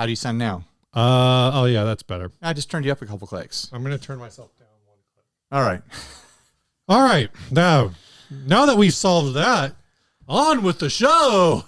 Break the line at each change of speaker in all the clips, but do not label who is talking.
How do you sound now?
Oh yeah, that's better.
I just turned you up a couple clicks.
I'm going to turn myself down one click.
All right.
All right. Now that we've solved that, on with the show.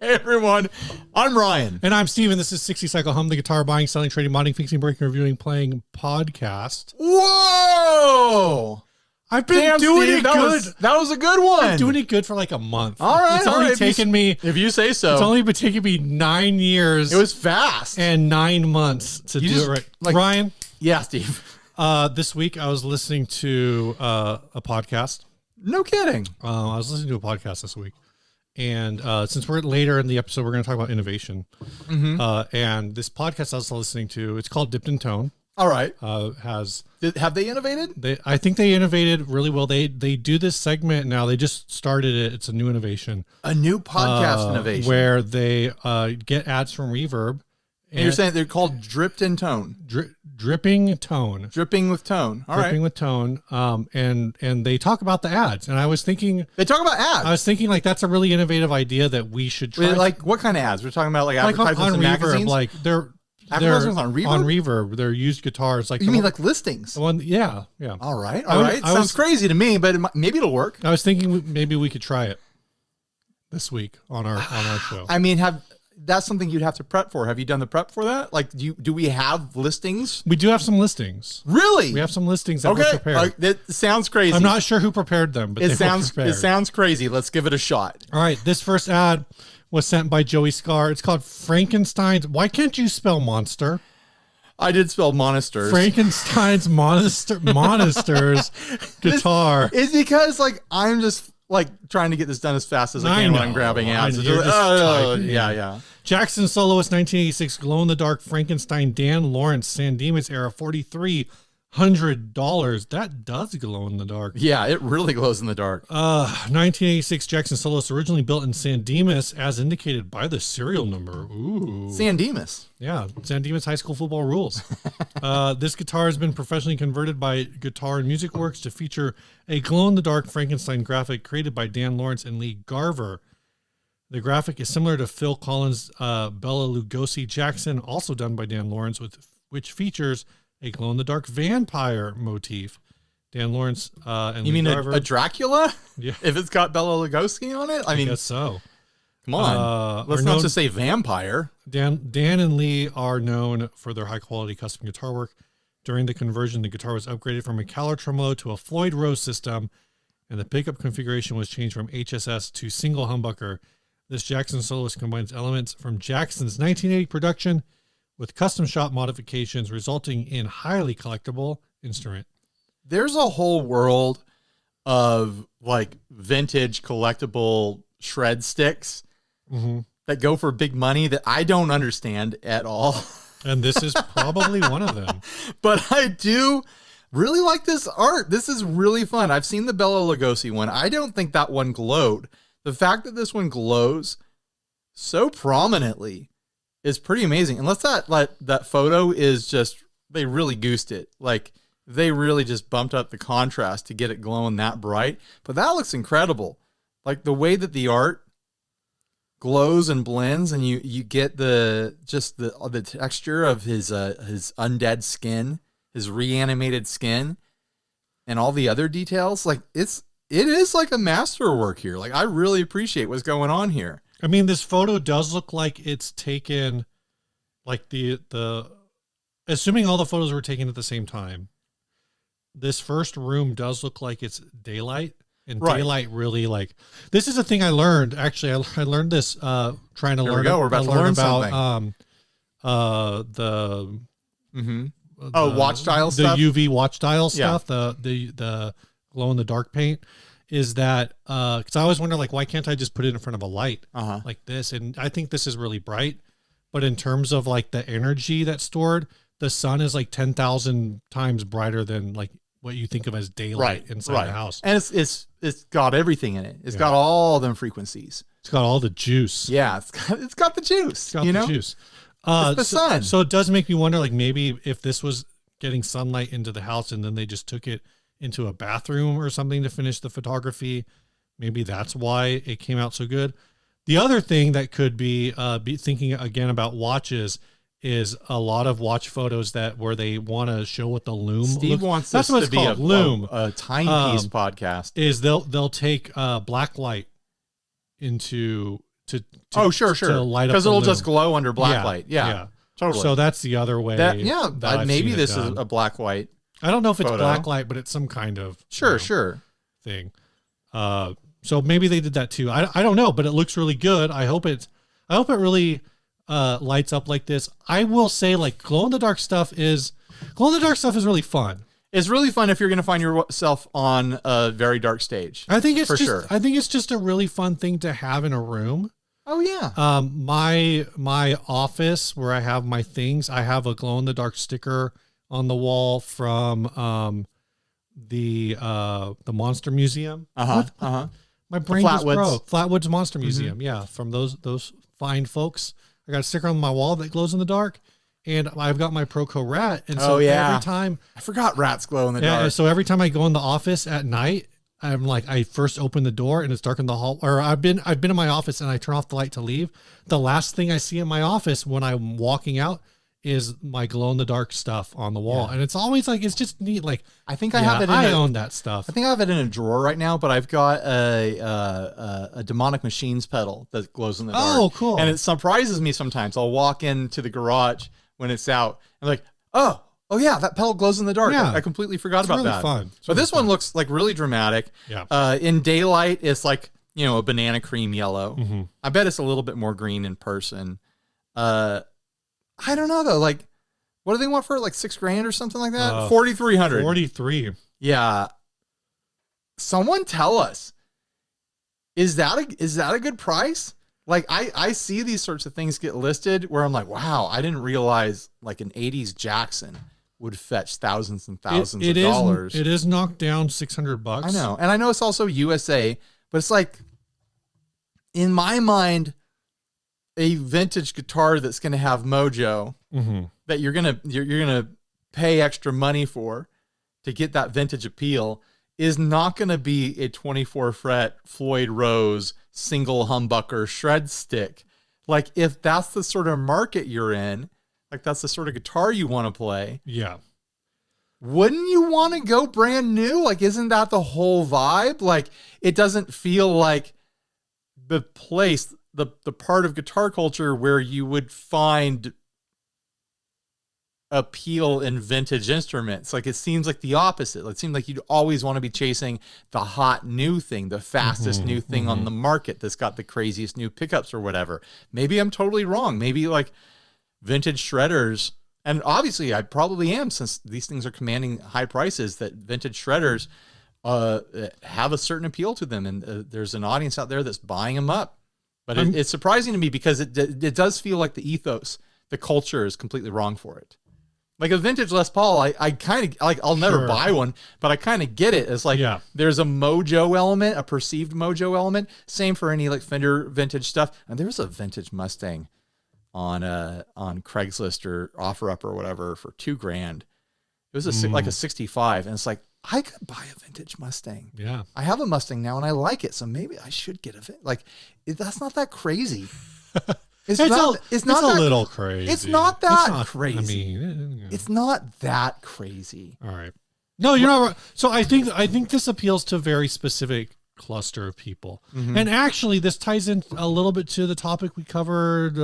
Hey everyone, I'm Ryan.
And I'm Steven. This is 60 Cycle Hum, the guitar buying, selling, trading, modding, fixing, breaking, reviewing, playing podcast.
Whoa!
I've been doing
Steve,
it good.
That was a good one.
I'm doing it good for like a month.
All right.
It's only taken me,
if you say so.
It's only been taking me 9 years.
It was fast.
And 9 months to do it right.
Like,
Ryan?
Yeah, Steve.
This week I was listening to a podcast.
No kidding.
I was listening to a podcast this week. And since we're later in the episode, we're going to talk about innovation. Mm-hmm. And this podcast I was listening to, it's called Dipped in Tone.
All right.
Have
they innovated?
I think they innovated really well. They do this segment now. They just started it. It's a new innovation.
A new podcast innovation.
Where they get ads from Reverb.
And you're saying they're called Dripped in Tone.
Dripping Tone.
Dripping with Tone. All
Dripping with Tone. And they talk about the ads. And I was thinking...
They talk about ads?
I was thinking, like, that's a really innovative idea that we should try.
Wait, like, what kind of ads? We're talking about, like, advertisements
on
in
Reverb,
magazines?
Like, they're
advertisements on Reverb?
On Reverb. They're used guitars. Like
you mean like listings?
The one, yeah.
All right. Sounds crazy to me, but maybe it'll work.
I was thinking maybe we could try it this week on our show.
I mean, that's something you'd have to prep for. Have you done the prep for that? Like, do we have listings?
We do have some listings.
Really?
We have some listings that were prepared.
That sounds crazy.
I'm not sure who prepared them, but it
sounds crazy. Let's give it a shot.
All right. This first ad was sent by Joey Scar. It's called Frankenstein's. Why can't you spell monster?
I did spell monsters.
Frankenstein's monsters guitar.
It's because I'm just trying to get this done as fast as I can when I'm grabbing ads. Yeah.
Jackson Soloist 1986 glow in the dark Frankenstein Dan Lawrence San Dimas era $4,300. That does glow in the dark.
Yeah, it really glows in the dark.
1986 Jackson Soloist originally built in San Dimas as indicated by the serial number. Ooh.
San Dimas.
Yeah, San Dimas High School football rules. This guitar has been professionally converted by Guitar and Music Works to feature a glow-in-the-dark Frankenstein graphic created by Dan Lawrence and Lee Garver. The graphic is similar to Phil Collins' Bela Lugosi Jackson, also done by Dan Lawrence, which features a glow-in-the-dark vampire motif. Dan Lawrence and Lee Garver.
A Dracula?
Yeah.
If it's got Bela Lugosi on it? I mean,
guess so.
Come on. Let's not just say vampire.
Dan and Lee are known for their high-quality custom guitar work. During the conversion, the guitar was upgraded from a Caller tremolo to a Floyd Rose system, and the pickup configuration was changed from HSS to single humbucker. This Jackson Soloist combines elements from Jackson's 1980 production with custom shop modifications, resulting in highly collectible instrument.
There's a whole world of vintage collectible shred sticks that go for big money that I don't understand at all.
And this is probably one of them.
But I do really like this art. This is really fun. I've seen the Bela Lugosi one. I don't think that one glowed. The fact that this one glows so prominently is pretty amazing. Unless that photo is just, they really goosed it. They really just bumped up the contrast to get it glowing that bright. But that looks incredible. The way that the art glows and blends, and you get the texture of his undead skin, his reanimated skin, and all the other details. It is like a masterwork here. I really appreciate what's going on here.
I mean, this photo does look like it's taken, the assuming all the photos were taken at the same time. This first room does look like it's daylight. And daylight really this is a thing I learned. Actually, I learned this trying to learn.
We're about to learn
about
watch dial stuff.
The UV watch dial stuff. The glow in the dark paint is that because I always wonder why can't I just put it in front of a light like this? And I think this is really bright, but in terms of the energy that's stored, the sun is 10,000 times brighter than what you think of as daylight inside the house.
And it's got everything in it. It's got all them frequencies.
It's got all the juice.
Yeah, it's got the juice.
It's got the juice.
It's the sun.
So it does make me wonder, like maybe if this was getting sunlight into the house and then they just took it into a bathroom or something to finish the photography, maybe that's why it came out so good. The other thing that could be thinking again about watches is a lot of watch photos where they want to show what the lume
Steve
looks.
wants
That's
this
what
to
it's
be
called, lume.
a timepiece podcast.
Is they'll take black light to
sure.
to light up
Because
the
it'll
lume.
just glow under black light. Yeah. Totally.
So that's the other way. that I've
maybe
seen it
this is
done.
a black white.
I don't know if it's
photo.
black light, but it's some kind of
Sure.
thing. So maybe they did that too. I don't know, but it looks really good. I hope it really lights up like this. I will say, like, glow in the dark stuff is really fun.
It's really fun if you're going to find yourself on a very dark stage.
I think it's
sure.
I think it's just a really fun thing to have in a room.
Oh yeah.
My office where I have my things, I have a glow in the dark sticker on the wall from the Monster Museum. My brain just broke. Flatwoods Monster Museum. Yeah, from those fine folks. I got a sticker on my wall that glows in the dark, and I've got my Proco rat. And so every time
I forgot rats glow in the dark.
So every time I go in the office at night, I'm like, I first open the door and it's dark in the hall. Or I've been in my office and I turn off the light to leave. The last thing I see in my office when I'm walking out is my glow in the dark stuff on the wall. And it's always like, it's just neat. Like,
I think I have it.
I own that stuff.
I think I have it in a drawer right now, but I've got a Demonic Machines pedal that glows in the dark.
Oh, cool.
And it surprises me sometimes. I'll walk into the garage when it's out and like, oh yeah, that pedal glows in the dark.
Yeah.
I completely forgot about
really
that.
Fun.
But this one looks like really dramatic.
Yeah.
In daylight, it's like, a banana cream yellow. I bet it's a little bit more green in person. I don't know though. Like, what do they want for it? Like $6,000 or something like that? 4,300.
43.
Yeah. Someone tell us, is that a good price? Like, I see these sorts of things get listed where I'm like, wow, I didn't realize like an 80s Jackson would fetch thousands and thousands of dollars.
It is knocked down $600.
I know. And I know it's also USA, but it's like, in my mind, a vintage guitar that's going to have mojo that you're going to pay extra money for to get that vintage appeal is not going to be a 24 fret Floyd Rose single humbucker shred stick. Like, if that's the sort of market you're in, like that's the sort of guitar you want to play.
Yeah.
Wouldn't you want to go brand new? Like, isn't that the whole vibe? Like, it doesn't feel like the place, the part of guitar culture where you would find appeal in vintage instruments. Like, it seems like the opposite. It seems like you'd always want to be chasing the hot new thing, the fastest new thing on the market that's got the craziest new pickups or whatever. Maybe I'm totally wrong. Maybe like vintage shredders, and obviously I probably am, since these things are commanding high prices, that vintage shredders have a certain appeal to them, and there's an audience out there that's buying them up. But it's surprising to me because it does feel like the ethos, the culture is completely wrong for it. Like a vintage Les Paul, I kind of like, I'll never buy one, but I kind of get it. It's like, there's a mojo element, a perceived mojo element. Same for any like Fender vintage stuff. And there was a vintage Mustang on Craigslist or OfferUp or whatever for $2,000. It was like a 65, and it's like, I could buy a vintage Mustang.
Yeah.
I have a Mustang now and I like it, so maybe I should get that's not that crazy. It's not
a little crazy.
It's not that crazy.
I mean,
it's not that crazy.
All right. No, you're not right. So I think this appeals to a very specific cluster of people. And actually this ties in a little bit to the topic we covered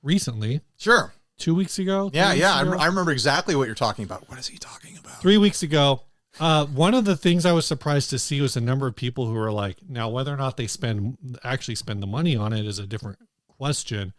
recently.
Sure.
2 weeks ago.
Yeah. I remember exactly what you're talking about. What is he talking about?
3 weeks ago. One of the things I was surprised to see was the number of people who were like, now whether or not they actually spend the money on it is a different question.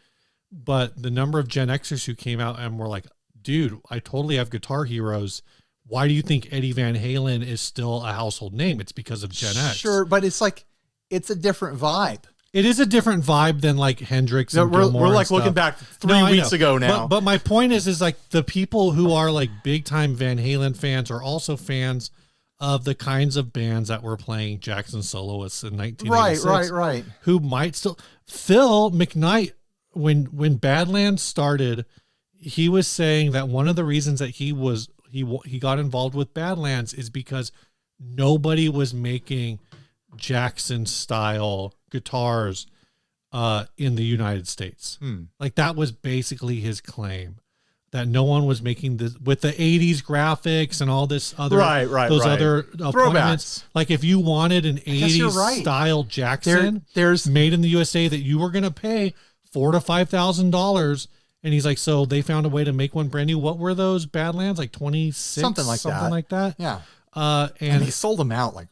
But the number of Gen Xers who came out and were like, dude, I totally have Guitar Heroes. Why do you think Eddie Van Halen is still a household name? It's because of Gen X.
Sure, but it's like, it's a different vibe.
It is a different vibe than like Hendrix and Gilmore.
We're like looking back 3 weeks ago now.
But my point is like the people who are like big time Van Halen fans are also fans of the kinds of bands that were playing Jackson soloists in 1986.
Right.
Who might still, Phil McKnight when Badlands started, he was saying that one of the reasons that he got involved with Badlands is because nobody was making Jackson style guitars in the United States. Like that was basically his claim, that no one was making this with the 80s graphics and all this other other appointments. Like if you wanted an 80s style Jackson there's made in the USA that you were going to pay $4,000 to $5,000. And he's like, so they found a way to make one brand new. What were those Badlands? Like 26, something like that.
Yeah. And he sold them out like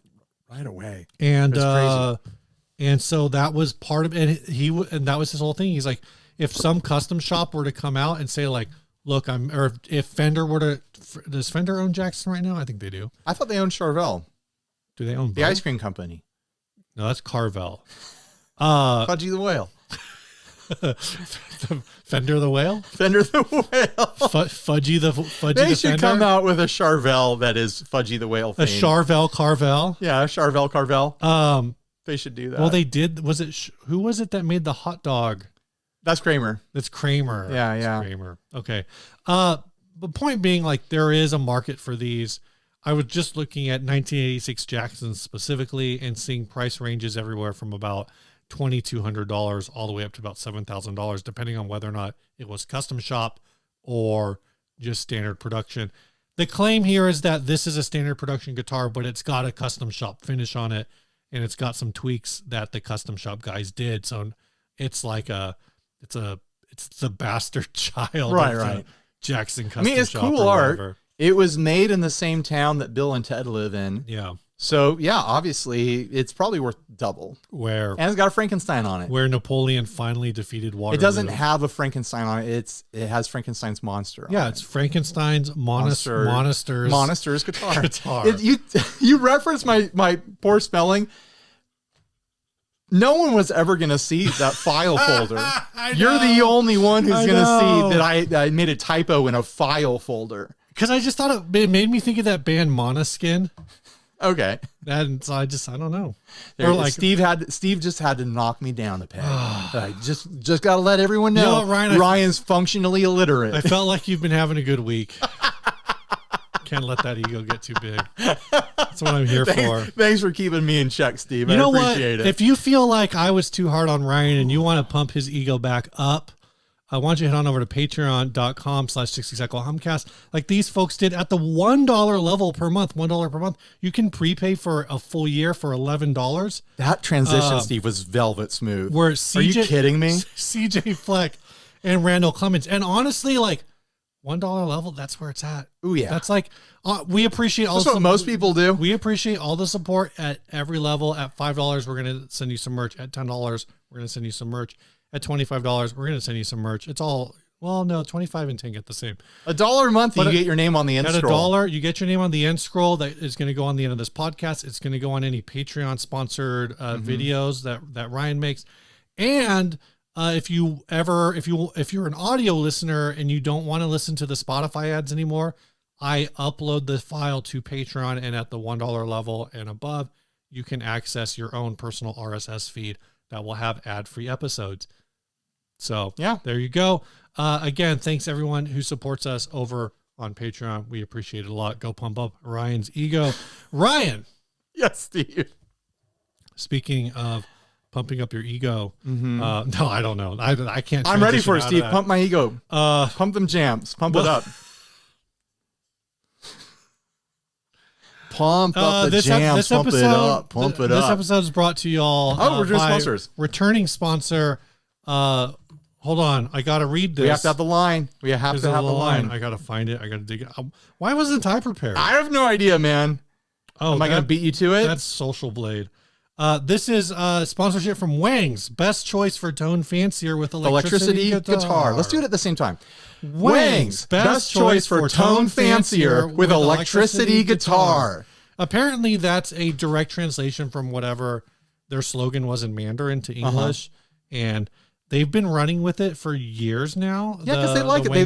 right away.
And so that was part of it. And that was his whole thing. He's like, if some custom shop were to come out and say like, look, if Fender were to, does Fender own Jackson right now? I think they do.
I thought they owned Charvel.
Do they own
the ice cream company?
No, that's Carvel.
Fudgy the Whale.
Fender the Whale?
Fender the Whale.
Fudgy the
They should
Fender?
come out with a Charvel that is Fudgy the Whale.
A Charvel Carvel?
Yeah, a Charvel Carvel. They should do that.
Well, they did. Was it who was it that made the hot dog?
That's Kramer.
That's Kramer.
Yeah,
That's Kramer. Okay. The point being, like, there is a market for these. I was just looking at 1986 Jacksons specifically and seeing price ranges everywhere from about $2,200 all the way up to about $7,000, depending on whether or not it was custom shop or just standard production. The claim here is that this is a standard production guitar, but it's got a custom shop finish on it, and it's got some tweaks that the custom shop guys did. So it's like it's the bastard child,
right?
Jackson custom shop.
I mean, it's cool art. It was made in the same town that Bill and Ted live in.
Yeah.
So yeah, obviously it's probably worth double.
And
it's got a Frankenstein on it.
Where Napoleon finally defeated Waterloo.
It doesn't have a Frankenstein on it. It has Frankenstein's monster on it.
It's Frankenstein's Monaster's
guitar. You reference my poor spelling. No one was ever going to see that file folder. You're the only one who's going to see that I made a typo in a file folder.
Because I just thought it made me think of that band Måneskin.
Okay.
And so I don't know.
Or like Steve just had to knock me down a peg. I just got to let everyone know, Ryan's functionally illiterate.
I felt like you've been having a good week. Can't let that ego get too big. That's what I'm here for.
Thanks for keeping me in check, Steve.
You know
I appreciate it.
If you feel like I was too hard on Ryan and you want to pump his ego back up, I want you to head on over to patreon.com/60cyclehumcast. Like these folks did at the $1 level per month, $1 per month. You can prepay for a full year for $11.
That transition, Steve, was velvet smooth.
Are
you kidding me?
CJ Fleck and Randall Clemens. And honestly, like $1 level, that's where it's at.
Oh yeah.
That's like, we appreciate all
that's what most people do.
We appreciate all the support at every level. At $5, we're going to send you some merch. At $10, we're going to send you some merch. At $25, we're going to send you some merch. It's all, well, no, 25 and 10 get the same.
$1 a month, you get your name on the end scroll.
At $1, you get your name on the end scroll that is going to go on the end of this podcast. It's going to go on any Patreon sponsored videos that Ryan makes. And if you're an audio listener and you don't want to listen to the Spotify ads anymore, I upload the file to Patreon, and at the $1 level and above, you can access your own personal RSS feed that will have ad-free episodes. So yeah, there you go. Again, thanks everyone who supports us over on Patreon. We appreciate it a lot. Go pump up Ryan's ego. Ryan.
Yes, Steve.
Speaking of pumping up your ego. No, I don't know. I can't.
I'm ready for it, Steve. Pump my ego. Pump them jams. Pump it up. Pump up the jams. Pump it up. Pump it up.
This episode is brought to y'all.
We're doing sponsors.
Returning sponsor. Hold on. I got to read this.
We have to have the line. We have to have the line.
I got to find it. I got to dig it. Why wasn't I prepared?
I have no idea, man. Am I going to beat you to it?
That's Social Blade. This is sponsorship from Wang's. Best choice for tone fancier with electricity guitar.
Let's do it at the same time. Wang's. Best choice for tone fancier with electricity guitar.
Apparently, that's a direct translation from whatever their slogan was in Mandarin to English. And they've been running with it for years now.
Yeah, because they like it. They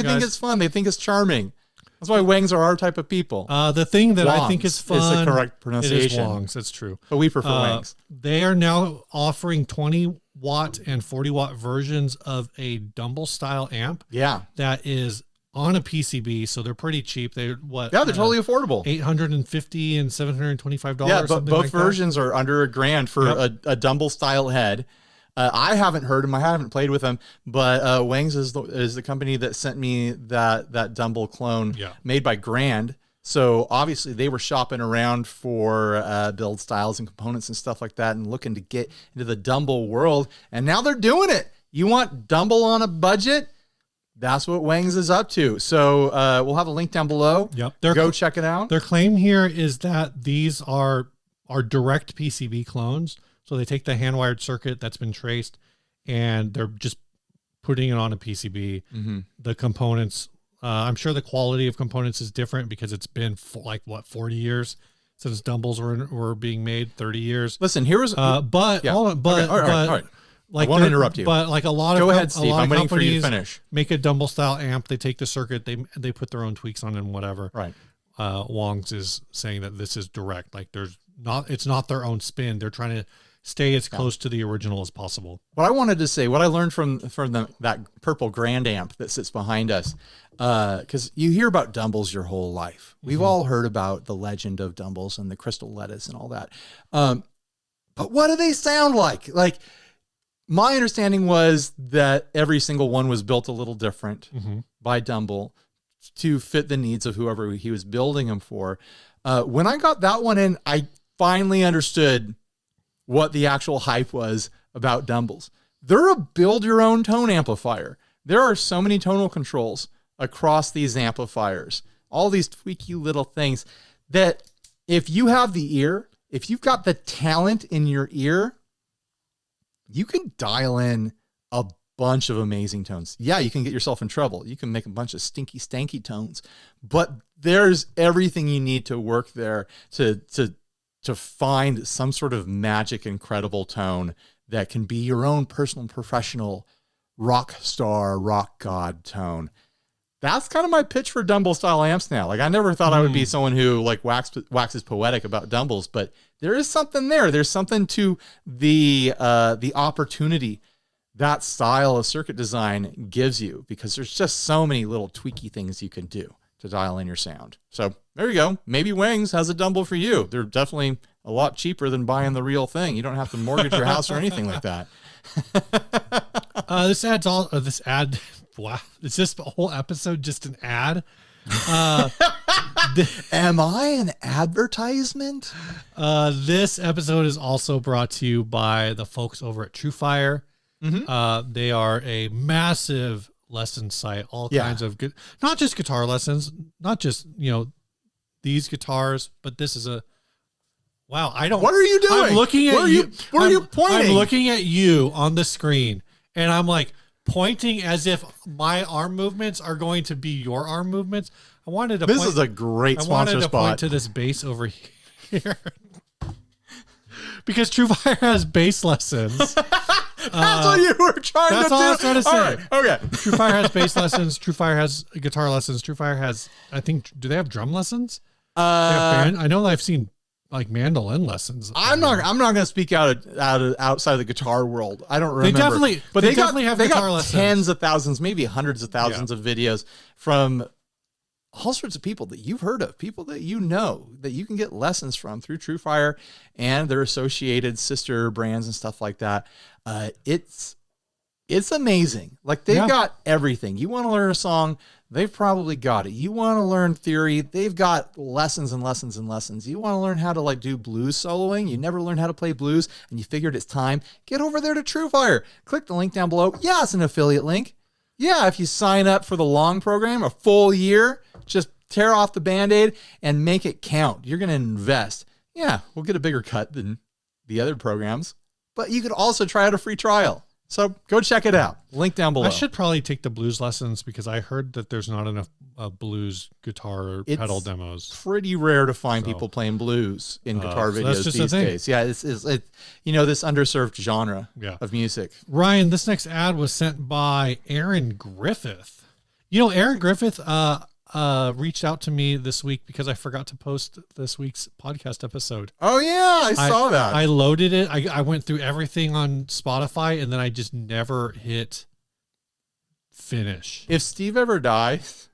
think it's fun. They think it's charming. That's why Wangs are our type of people.
The thing that I think is fun
is the correct pronunciation.
It is Wangs. That's true.
But we prefer Wangs.
They are now offering 20 watt and 40 watt versions of a Dumble style amp.
Yeah.
That is on a PCB, so they're pretty cheap. They're
Yeah, they're totally affordable.
$850 and $725.
Yeah, but both
like
versions are under $1,000 for a Dumble style head. I haven't heard them. I haven't played with them, but Wings is the company that sent me that Dumble clone made by Grand. So obviously they were shopping around for build styles and components and stuff like that and looking to get into the Dumble world. And now they're doing it. You want Dumble on a budget? That's what Wings is up to. So we'll have a link down below.
Yep.
Go check it out.
Their claim here is that these are direct PCB clones. So they take the hand-wired circuit that's been traced, and they're just putting it on a PCB.
Mm-hmm.
The components, I'm sure the quality of components is different because it's been 40 years since Dumbles were being made, 30 years.
Listen, here's
but
yeah.
hold on, but
all right.
Like
I won't interrupt you.
But like a lot
Go
of
ahead, Steve. I'm waiting for you to finish.
Make a Dumble style amp. They take the circuit, they put their own tweaks on it and whatever.
Right.
Wong's is saying that this is direct. Like it's not their own spin. They're trying to stay as close to the original as possible.
What I wanted to say, what I learned from that purple Grand amp that sits behind us, because you hear about Dumbles your whole life. We've all heard about the legend of Dumbles and the crystal lettuce and all that. But what do they sound like? Like, my understanding was that every single one was built a little different by Dumble to fit the needs of whoever he was building them for. When I got that one in, I finally understood what the actual hype was about Dumbles. They're a build your own tone amplifier. There are so many tonal controls across these amplifiers, all these tweaky little things that if you have the ear, if you've got the talent in your ear, you can dial in a bunch of amazing tones. Yeah, you can get yourself in trouble. You can make a bunch of stinky, stanky tones, but there's everything you need to work there to find some sort of magic, incredible tone that can be your own personal, professional rock star, rock god tone. That's kind of my pitch for Dumble style amps now. Like, I never thought I would be someone who like waxes poetic about Dumbles, but there is something there. There's something to the opportunity that style of circuit design gives you, because there's just so many little tweaky things you can do to dial in your sound. So there you go. Maybe Wings has a Dumble for you. They're definitely a lot cheaper than buying the real thing. You don't have to mortgage your house or anything like that.
This ad. Wow. Is this whole episode just an ad?
Am I an advertisement?
This episode is also brought to you by the folks over at TrueFire. They are a massive lesson site, all kinds of good, not just guitar lessons, not just, these guitars, but this is wow.
What are you doing?
I'm looking at you.
Where are you pointing?
I'm looking at you on the screen, and I'm like pointing as if my arm movements are going to be your arm movements. I wanted to.
This is a great sponsor spot.
Point to this bass over here. Because TrueFire has bass lessons.
That's what you were trying to do.
That's all I was trying to say.
All right, okay.
TrueFire has bass lessons. TrueFire has guitar lessons. TrueFire has, I think, do they have drum lessons? I know I've seen like mandolin lessons.
I'm not going to speak outside of the guitar world. I don't remember.
They definitely have guitar lessons.
Tens of thousands, maybe hundreds of thousands of videos from all sorts of people that you've heard of, people that you know, that you can get lessons from through TrueFire and their associated sister brands and stuff like that. It's amazing. Like, they've got everything. You want to learn a song, they've probably got it. You want to learn theory, they've got lessons and lessons and lessons. You want to learn how to like do blues soloing, you never learned how to play blues, and you figured it's time, get over there to TrueFire. Click the link down below. Yeah, it's an affiliate link. Yeah, if you sign up for the long program, a full year, just tear off the Band-Aid and make it count. You're going to invest. Yeah, we'll get a bigger cut than the other programs, but you could also try out a free trial. So go check it out. Link down below.
I should probably take the blues lessons because I heard that there's not enough blues guitar pedal demos.
Pretty rare to find people playing blues in guitar videos these days. Yeah, it's this underserved genre of music.
Ryan, this next ad was sent by Aaron Griffith. Aaron Griffith, reached out to me this week because I forgot to post this week's podcast episode.
Oh yeah, I saw that.
I loaded it. I went through everything on Spotify, and then I just never hit finish.
If Steve ever dies,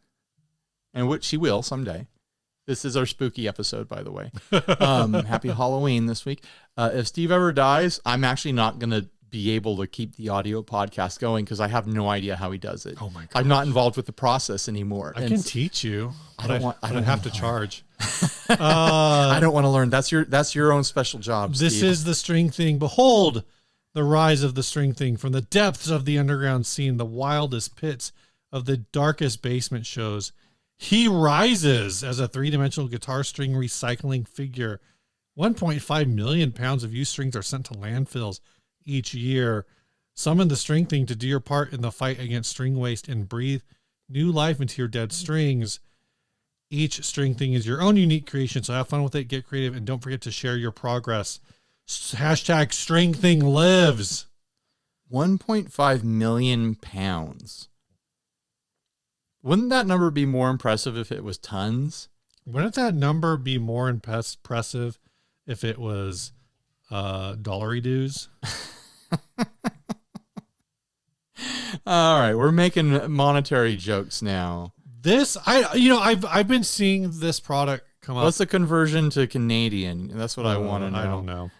and which he will someday, this is our spooky episode, by the way. Happy Halloween this week. If Steve ever dies, I'm actually not going to be able to keep the audio podcast going because I have no idea how he does it.
Oh my god!
I'm not involved with the process anymore.
I can teach you. I don't have to charge.
I don't want to learn. That's your own special job.
This
Steve.
is the string thing. Behold, the rise of the string thing from the depths of the underground scene, the wildest pits of the darkest basement shows. He rises as a three-dimensional guitar string recycling figure. 1.5 million pounds of used strings are sent to landfills each year. Summon the string thing to do your part in the fight against string waste and breathe new life into your dead strings. Each string thing is your own unique creation, so have fun with it, get creative, and don't forget to share your progress. Hashtag string thing lives.
1.5 million pounds. Wouldn't that number be more impressive if it was tons?
Wouldn't that number be more impressive if it was dollary dues?
All right, we're making monetary jokes now.
This I've been seeing this product come up.
What's the conversion to Canadian? That's what I want to know.
I don't know.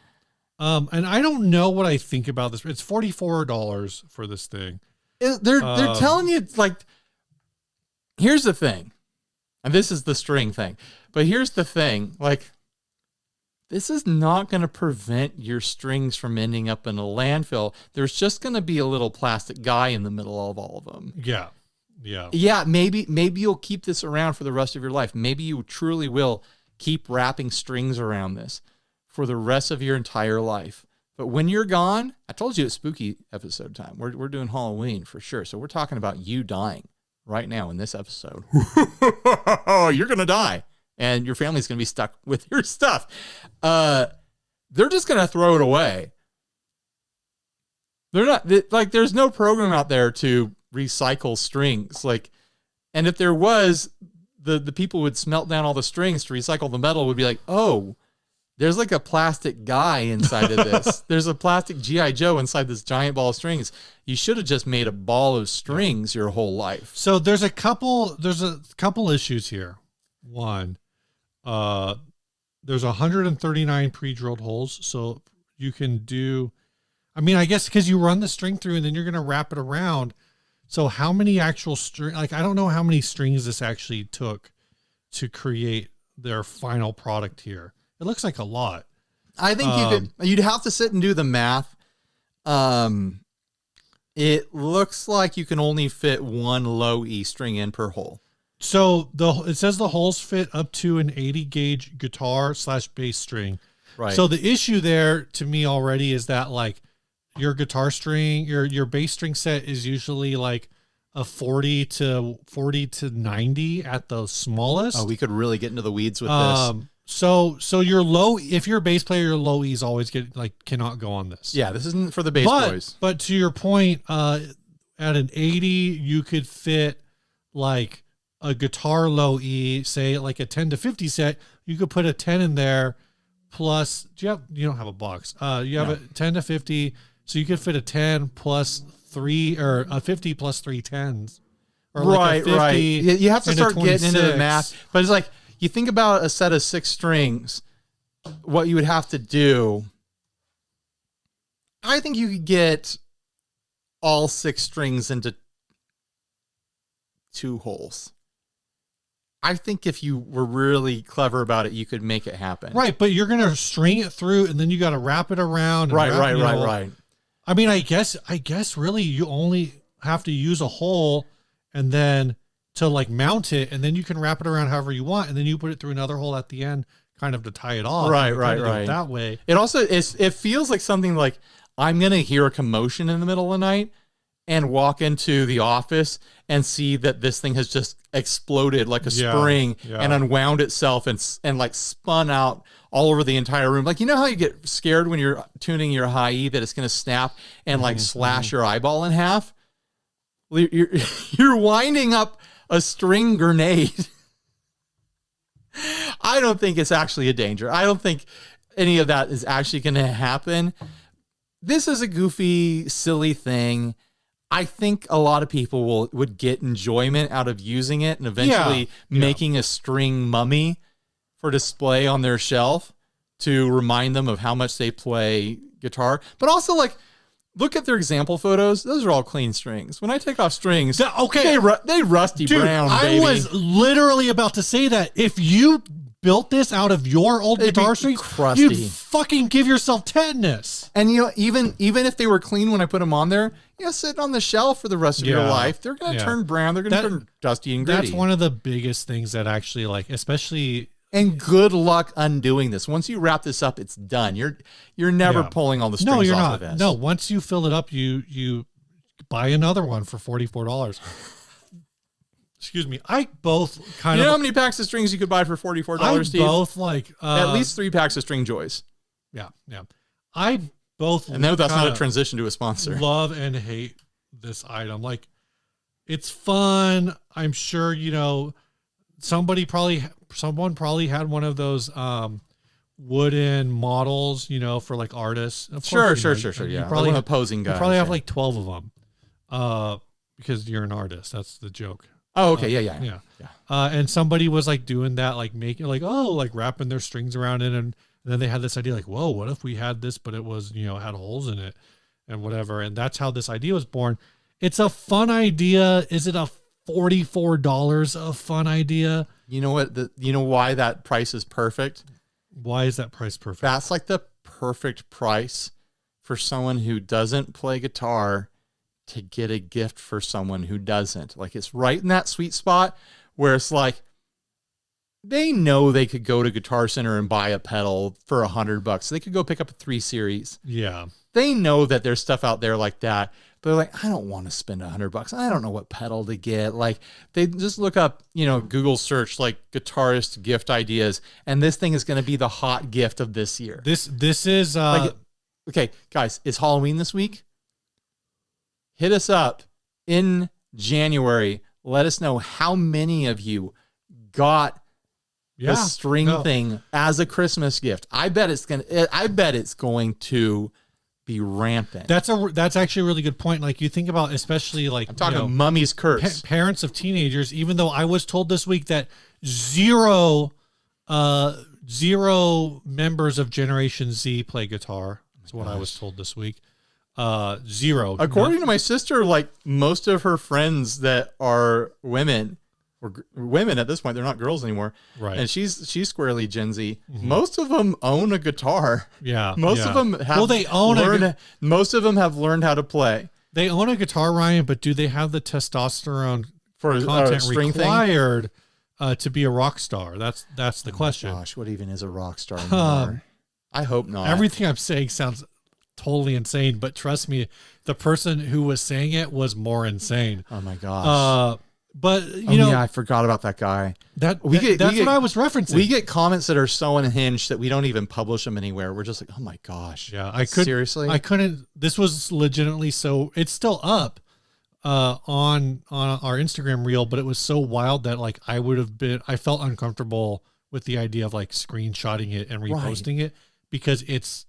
And I don't know what I think about this. It's $44 for this thing.
They're telling you, like, here's the thing, and this is the string thing, but here's the thing, like, this is not going to prevent your strings from ending up in a landfill. There's just going to be a little plastic guy in the middle of all of them.
Yeah.
Yeah, maybe you'll keep this around for the rest of your life. Maybe you truly will keep wrapping strings around this for the rest of your entire life. But when you're gone, I told you it's spooky episode time. We're doing Halloween for sure. So we're talking about you dying right now in this episode. You're going to die. And your family's going to be stuck with your stuff. They're just going to throw it away. They're not, like, there's no program out there to recycle strings. Like, and if there was, the people would smelt down all the strings to recycle the metal, would be like, oh, there's like a plastic guy inside of this. There's a plastic G.I. Joe inside this giant ball of strings. You should have just made a ball of strings your whole life.
So there's a couple issues here. One, there's 139 pre-drilled holes, so you can do, I mean, I guess because you run the string through and then you're going to wrap it around. So how many actual string, like, I don't know how many strings this actually took to create their final product here. It looks like a lot.
I think you'd have to sit and do the math. It looks like you can only fit one low E string in per hole.
So it says the holes fit up to an 80 gauge guitar / bass string.
Right.
So the issue there to me already is that, like, your guitar string, your bass string set is usually like a 40 to 90 at the smallest.
Oh, we could really get into the weeds with this.
So your low, if you're a bass player, your low E's always cannot go on this.
Yeah, this isn't for the bass boys.
But to your point, at an 80, you could fit like a guitar low E, say like a 10 to 50 set. You could put a 10 in there plus, you don't have a box. You have a 10 to 50. So you could fit a 10 plus 3, or a 50 plus 3 10s. Or like
right. You have to start getting into the math. But it's like, you think about a set of 6 strings, what you would have to do. I think you could get all 6 strings into 2 holes. I think if you were really clever about it, you could make it happen.
Right, but you're going to string it through and then you got to wrap it around.
Right.
I mean, I guess really you only have to use a hole and then to like mount it, and then you can wrap it around however you want, and then you put it through another hole at the end kind of to tie it off.
Right.
That way.
It also it feels like something like I'm going to hear a commotion in the middle of the night and walk into the office and see that this thing has just exploded like a spring and unwound itself and like spun out all over the entire room. Like, you know how you get scared when you're tuning your high E that it's going to snap and like slash your eyeball in half? You're winding up a string grenade. I don't think it's actually a danger. I don't think any of that is actually going to happen. This is a goofy, silly thing. I think a lot of people would get enjoyment out of using it and eventually making a string mummy for display on their shelf to remind them of how much they play guitar. But also, like, look at their example photos. Those are all clean strings. When I take off strings, they rusty brown, baby.
I was literally about to say that. If you built this out of your old guitar strings,
crusty.
you'd fucking give yourself tetanus.
And even if they were clean when I put them on there, sit on the shelf for the rest of your life. They're going to turn brown. They're going to turn dusty and gritty.
That's one of the biggest things that actually, like, especially.
And good luck undoing this. Once you wrap this up, it's done. You're never pulling all the strings off of this.
No, once you fill it up, you buy another one for $44. Excuse me. I both kind of.
You know how many packs of strings you could buy for $44, Steve?
Both like
at least 3 packs of String Joys.
Yeah. I both.
And no, that's not a transition to a sponsor.
Love and hate this item. Like, it's fun. I'm sure someone probably had one of those wooden models, for like artists.
Sure. Yeah,
probably
like opposing guys.
You probably have like 12 of them, because you're an artist. That's the joke.
Oh, okay. Yeah.
And somebody was like doing that, like making like wrapping their strings around it, and then they had this idea like, whoa, what if we had this, but it was had holes in it and whatever, and that's how this idea was born. It's a fun idea. Is it a $44 a fun idea? You know what?
You know why that price is perfect?
Why is that price perfect?
That's like the perfect price for someone who doesn't play guitar to get a gift for someone who doesn't. Like, it's right in that sweet spot where it's like, they know they could go to Guitar Center and buy a pedal for $100. They could go pick up a 3 Series.
Yeah.
They know that there's stuff out there like that. But they're like, I don't want to spend $100. I don't know what pedal to get. Like, they just look up, Google search like guitarist gift ideas, and this thing is going to be the hot gift of this year.
This is
okay, guys, it's Halloween this week. Hit us up in January. Let us know how many of you got the string thing as a Christmas gift. I bet it's going to be rampant.
That's actually a really good point. Like, you think about, especially like,
I'm talking Mummy's Curse.
Parents of teenagers, even though I was told this week that zero members of Generation Z play guitar. That's what I was told this week. Zero.
According to my sister, like, most of her friends that are women, or women at this point, they're not girls anymore.
Right.
And she's squarely Gen Z. Mm-hmm. Most of them own a guitar.
Yeah.
Most of them have most of them have learned how to play.
They own a guitar, Ryan, but do they have the testosterone
for
content
string
required to be a rock star? That's the question.
Gosh, what even is a rock star anymore? I hope not.
Everything I'm saying sounds totally insane, but trust me, the person who was saying it was more insane.
Oh my gosh.
But I
forgot about that guy.
That's what I was referencing.
We get comments that are so unhinged that we don't even publish them anywhere. We're just like, oh my gosh.
Yeah,
seriously.
I couldn't. This was legitimately so. It's still up on our Instagram reel, but it was so wild that like I felt uncomfortable with the idea of like screenshotting it and reposting it, because it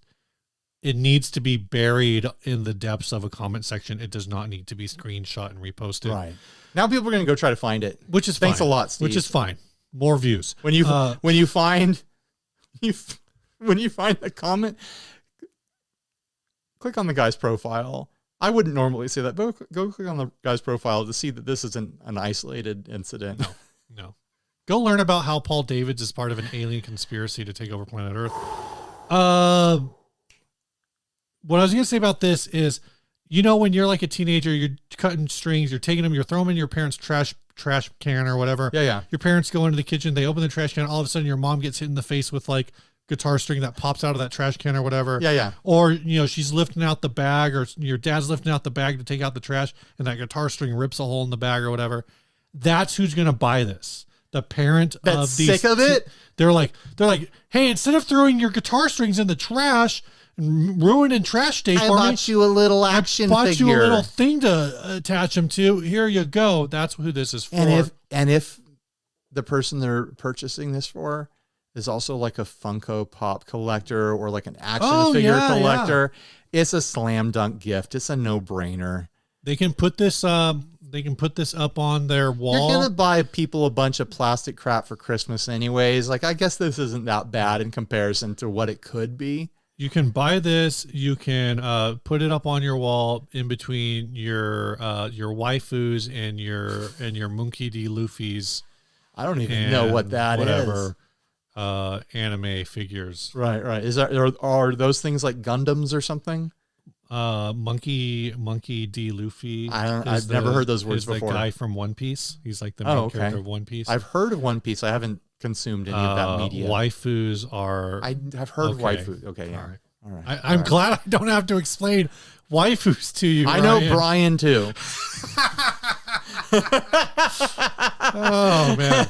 needs to be buried in the depths of a comment section. It does not need to be screenshot and reposted.
Right. Now people are going to go try to find it.
Which is
Thanks
fine.
a lot, Steve.
Which is fine. More views.
When you find the comment, click on the guy's profile. I wouldn't normally say that, but go click on the guy's profile to see that this isn't an isolated incident.
No. Go learn about how Paul Davids is part of an alien conspiracy to take over planet Earth. What I was going to say about this is, when you're like a teenager, you're cutting strings, you're taking them, you're throwing them in your parents' trash can or whatever.
Yeah.
Your parents go into the kitchen, they open the trash can, all of a sudden your mom gets hit in the face with like guitar string that pops out of that trash can or whatever.
Yeah.
Or, she's lifting out the bag, or your dad's lifting out the bag to take out the trash, and that guitar string rips a hole in the bag or whatever. That's who's going to buy this. The parent
that's sick of it.
They're like, hey, instead of throwing your guitar strings in the trash, ruin and trash day
I
for me.
bought you a little action
Bought
figure.
you a little thing to attach them to. Here you go. That's who this is for.
And if the person they're purchasing this for is also like a Funko Pop collector or like an action figure collector, it's a slam dunk gift. It's a no-brainer.
They can put this up on their wall.
You're gonna buy people a bunch of plastic crap for Christmas anyways. Like, I guess this isn't that bad in comparison to what it could be.
You can buy this. You can put it up on your wall in between your waifus and your Monkey D. Luffy's.
I don't even know what that is.
Anime figures.
Right. Are those things like Gundams or something?
Monkey D. Luffy.
I've never heard those words before.
The guy from One Piece. He's like the main character of One Piece.
I've heard of One Piece. I haven't consumed any of that media.
Waifus are.
I've heard of waifus. Okay, yeah.
All right. I'm glad I don't have to explain waifus to you.
I know Brian too.
Oh man,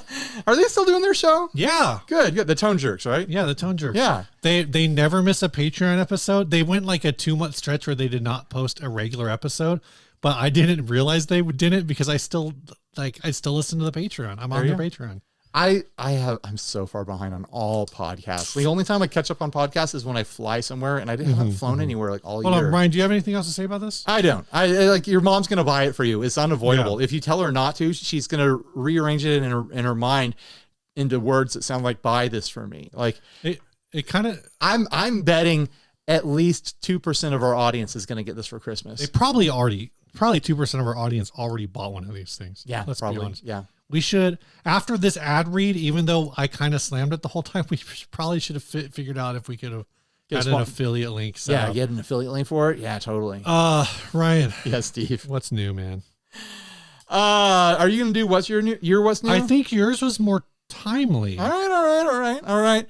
are they still doing their show?
Yeah,
good. The Tone Jerks, right?
Yeah, the Tone Jerks.
Yeah,
they never miss a Patreon episode. They went like a 2-month stretch where they did not post a regular episode, but I didn't realize they didn't because I still listen to the Patreon. I'm on their Patreon.
I'm so far behind on all podcasts. The only time I catch up on podcasts is when I fly somewhere, and I haven't flown anywhere like all year.
Hold on, Brian, do you have anything else to say about this?
I don't. I like, your mom's going to buy it for you. It's unavoidable.
Yeah.
If you tell her not to, she's going to rearrange it in her mind into words that sound like "buy this for me." Like
it kind of.
I'm betting at least 2% of our audience is going to get this for Christmas.
They probably 2% of our audience already bought one of these things.
Yeah,
let's
probably.
be honest.
Yeah.
We should, after this ad read, even though I kind of slammed it the whole time, we probably should have figured out if we could have had an affiliate link.
Get an affiliate link for it. Yeah, totally.
Ryan.
Yeah, Steve.
What's new, man?
Are you gonna do what's new? What's new?
I think yours was more timely.
All right.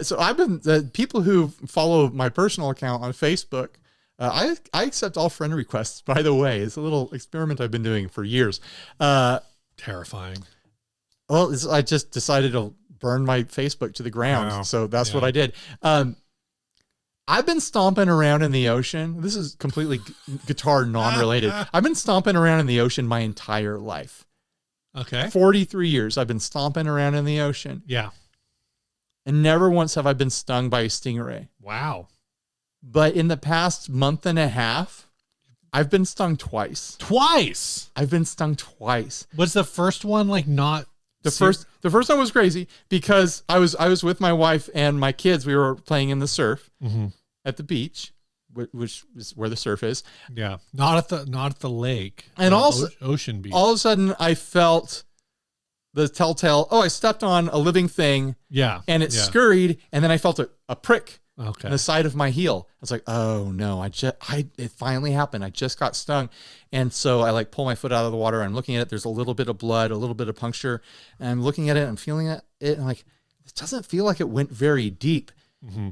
So I've been people who follow my personal account on Facebook. I accept all friend requests. By the way, it's a little experiment I've been doing for years.
Terrifying.
Well, I just decided to burn my Facebook to the ground.
Wow.
So that's what I did. I've been stomping around in the ocean. This is completely guitar non-related. I've been stomping around in the ocean my entire life.
Okay.
43 years I've been stomping around in the ocean.
Yeah.
And never once have I been stung by a stingray.
Wow.
But in the past month and a half, I've been stung twice.
Twice.
I've been stung twice.
Was the first one like not
the first one was crazy because I was with my wife and my kids. We were playing in the surf at the beach, which is where the surf is.
Yeah. Not at the lake.
And also
ocean beach.
All of a sudden I felt the telltale, I stepped on a living thing.
Yeah.
And it scurried, and then I felt a prick.
Okay.
On the side of my heel. I was like, oh no, it finally happened. I just got stung. And so I like pull my foot out of the water. I'm looking at it. There's a little bit of blood, a little bit of puncture. And I'm looking at it. I'm feeling it. And I'm like, it doesn't feel like it went very deep.
Mm-hmm.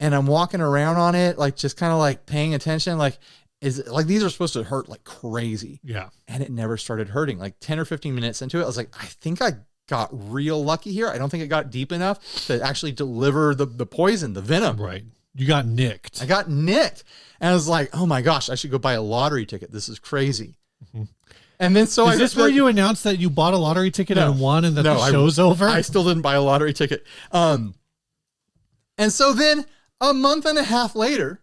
And I'm walking around on it, like just kind of like paying attention. Like, is it, like these are supposed to hurt like crazy.
Yeah.
And it never started hurting. Like 10 or 15 minutes into it, I was like, I think I got real lucky here. I don't think it got deep enough to actually deliver the poison, the venom.
Right. You got nicked.
I got nicked. And I was like, oh my gosh, I should go buy a lottery ticket. This is crazy. Mm-hmm. And then so
is this where you announced that you bought a lottery ticket and won and that the show's over? I
still didn't buy a lottery ticket. And so then a month and a half later,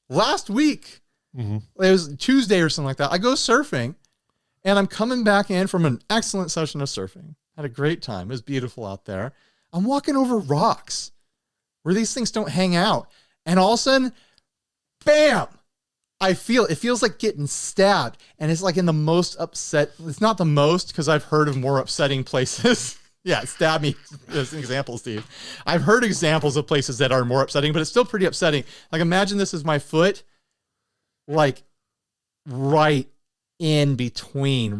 last week, it was Tuesday or something like that, I go surfing and I'm coming back in from an excellent session of surfing. Had a great time. It was beautiful out there. I'm walking over rocks where these things don't hang out. And all of a sudden, bam, it feels like getting stabbed. And it's like in the most upset, it's not the most because I've heard of more upsetting places. Yeah, stab me as an example, Steve. I've heard examples of places that are more upsetting, but it's still pretty upsetting. Like imagine this is my foot, like right in between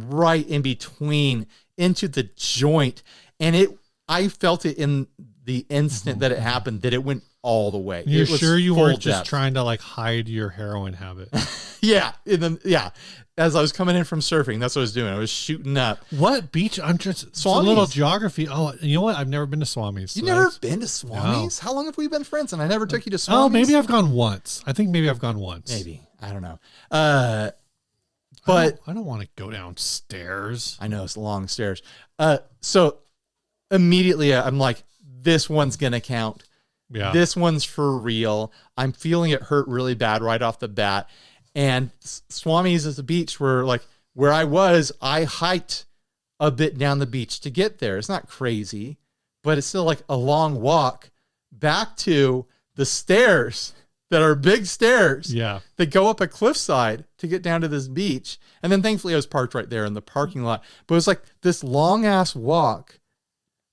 into the joint. And I felt it in the instant that it happened, that it went all the way.
You're sure you weren't just trying to like hide your heroin habit?
Yeah. as I was coming in from surfing. That's what I was doing. I was shooting up.
What beach? I'm just it's a little geography. Oh, you know what? I've never been to Swami's.
You never been to Swami's? No. How long have we been friends? And I never took you to Swami's.
Oh, maybe I've gone once. I think maybe I've gone once.
Maybe. I don't know. But
I don't want to go downstairs.
I know it's long stairs. So immediately I'm like, this one's going to count.
Yeah.
This one's for real. I'm feeling it hurt really bad right off the bat. And Swami's is a beach where I hiked a bit down the beach to get there. It's not crazy, but it's still like a long walk back to the stairs that are big stairs that go up a cliffside to get down to this beach. And then thankfully I was parked right there in the parking lot. But it was like this long ass walk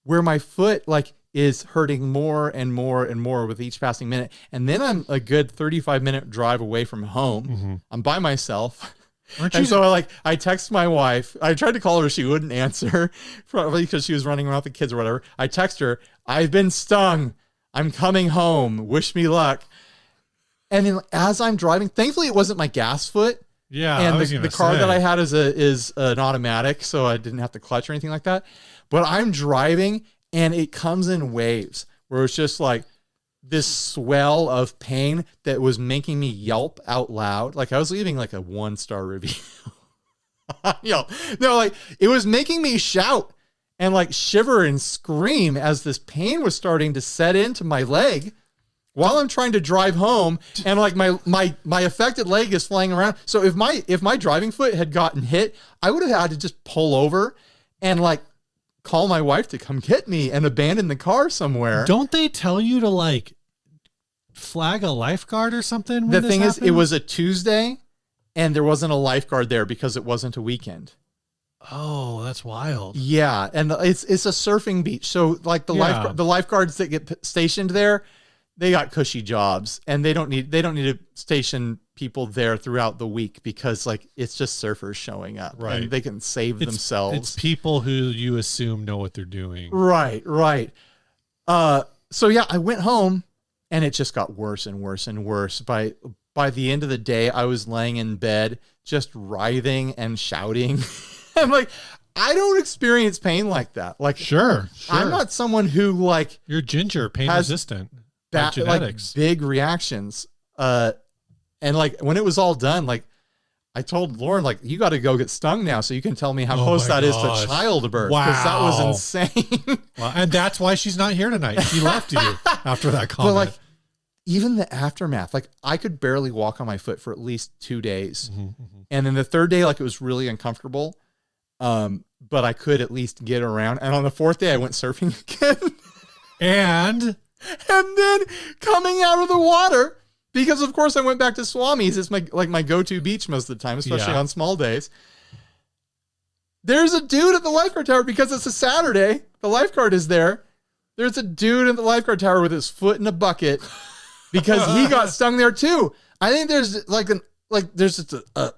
where my foot like is hurting more and more and more with each passing minute. And then I'm a good 35-minute drive away from home. Mm-hmm. I'm by myself. So I text my wife. I tried to call her. She wouldn't answer, probably because she was running around with the kids or whatever. I text her, I've been stung. I'm coming home. Wish me luck. And then as I'm driving, thankfully it wasn't my gas foot.
Yeah.
And the car that I had is an automatic, so I didn't have to clutch or anything like that. But I'm driving and it comes in waves where it's just like this swell of pain that was making me yelp out loud. Like I was leaving like a 1-star review. Like it was making me shout and like shiver and scream as this pain was starting to set into my leg while I'm trying to drive home. And like my affected leg is flying around. So if my driving foot had gotten hit, I would have had to just pull over and like call my wife to come get me and abandon the car somewhere.
Don't they tell you to like flag a lifeguard or something?
The thing is, it was a Tuesday and there wasn't a lifeguard there because it wasn't a weekend.
Oh, that's wild.
Yeah. And it's a surfing beach. So like the lifeguards that get stationed there, they got cushy jobs and they don't need to station people there throughout the week because like it's just surfers showing up, right? And they can save themselves.
It's people who you assume know what they're doing.
Right. So yeah, I went home and it just got worse and worse and worse. By the end of the day, I was laying in bed, just writhing and shouting. I'm like, I don't experience pain like that. Like,
sure.
I'm not someone who like
you're ginger, pain resistant. Genetics,
like big reactions. And like when it was all done, like I told Lauren, like, you got to go get stung now so you can tell me how close that is to childbirth.
Wow.
Because that was insane.
Well, and that's why she's not here tonight. She left you after that comment.
But like even the aftermath, like I could barely walk on my foot for at least 2 days. Mm-hmm, mm-hmm. And then the third day, like it was really uncomfortable. But I could at least get around. And on the fourth day I went surfing again.
And
then coming out of the water, because of course I went back to Swami's. It's my go-to beach most of the time, especially on small days. There's a dude at the lifeguard tower because it's a Saturday. The lifeguard is there. There's a dude in the lifeguard tower with his foot in a bucket because he got stung there too. I think there's there's just a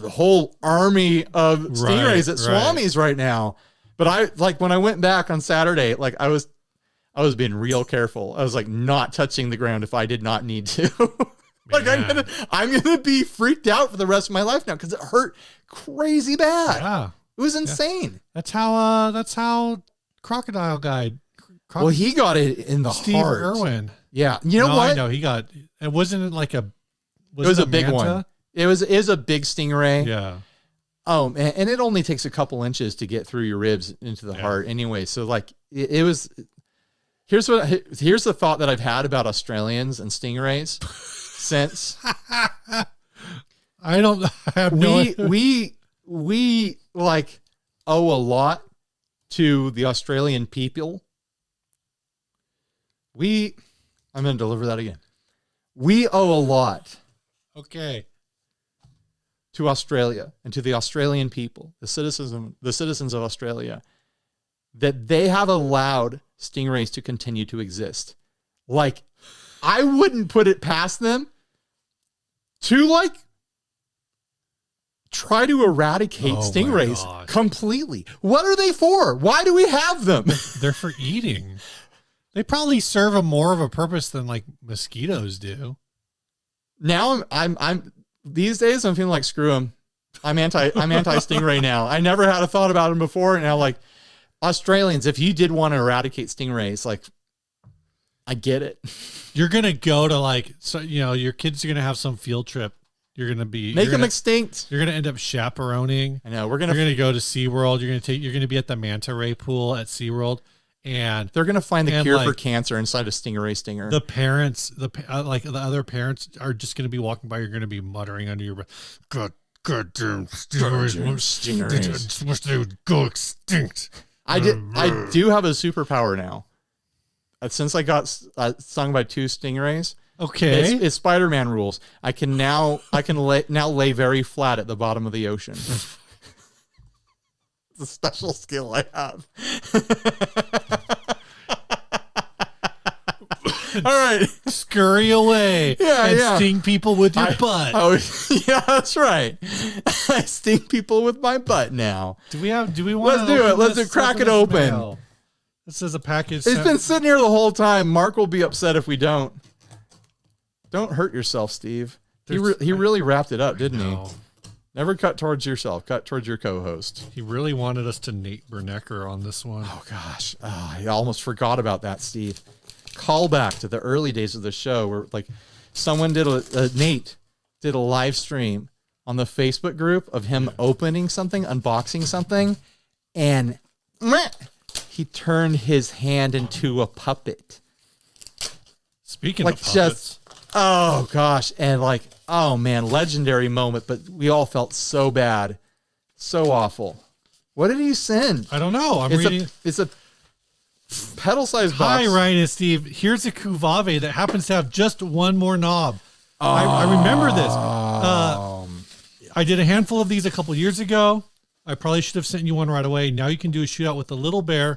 whole army of stingrays at Swami's right now. But when I went back on Saturday, like I was being real careful. I was like not touching the ground if I did not need to. Like I'm gonna be freaked out for the rest of my life now because it hurt crazy bad.
Yeah,
it was insane.
That's how Crocodile guy.
Well, he got it in the
Steve
heart.
Irwin.
Yeah, you know what?
I know he got. It wasn't like a.
It was a big one. It was a big stingray.
Yeah.
Oh, and it only takes a couple inches to get through your ribs into the heart anyway. So like it was. Here's the thought that I've had about Australians and stingrays since.
I have no.
We like owe a lot to the Australian people. I'm going to deliver that again. We owe a lot.
Okay.
To Australia and to the Australian people, the citizens of Australia, that they have allowed stingrays to continue to exist. Like, I wouldn't put it past them to like try to eradicate stingrays completely. What are they for? Why do we have them?
They're for eating. They probably serve a more of a purpose than like mosquitoes do.
Now I'm these days I'm feeling like screw them. I'm anti stingray now. I never had a thought about them before. And now, like, Australians, if you did want to eradicate stingrays, like, I get it.
You're going to go to like, so, you know, your kids are going to have some field trip. You're going to be
make them extinct.
You're going to end up chaperoning.
I know. You're
going to go to SeaWorld. You're going to be at the manta ray pool at SeaWorld. And
they're going to find the cure for cancer inside a stingray stinger.
The parents, the other parents are just going to be walking by. You're going to be muttering under your breath, God damn stingrays. Wish they would go extinct.
I do have a superpower now. Since I got stung by 2 stingrays.
Okay.
It's Spider-Man rules. I can now lay very flat at the bottom of the ocean. It's a special skill I have. All right.
Scurry away.
Yeah.
Sting people with your butt.
Oh, yeah, that's right. I sting people with my butt now.
Do we want to
Let's do it. Let's crack it open.
Mail. This is a package.
It's been sitting here the whole time. Mark will be upset if we don't. Don't hurt yourself, Steve. He really wrapped it up, didn't he? Never cut towards yourself. Cut towards your co-host.
He really wanted us to Nate Bernecker on this one.
Oh, gosh. Oh, I almost forgot about that, Steve. Call back to the early days of the show where, like, someone Nate did a live stream on the Facebook group of him opening something, unboxing something, and he turned his hand into a puppet.
Speaking of puppets.
Oh, gosh. And, like, oh, man, legendary moment, but we all felt so bad. So awful. What did he send?
I don't know.
It's a pedal-sized box.
Hi, Ryan and Steve. Here's a Kuvave that happens to have just one more knob. I remember this. I did a handful of these a couple years ago. I probably should have sent you one right away. Now you can do a shootout with the little bear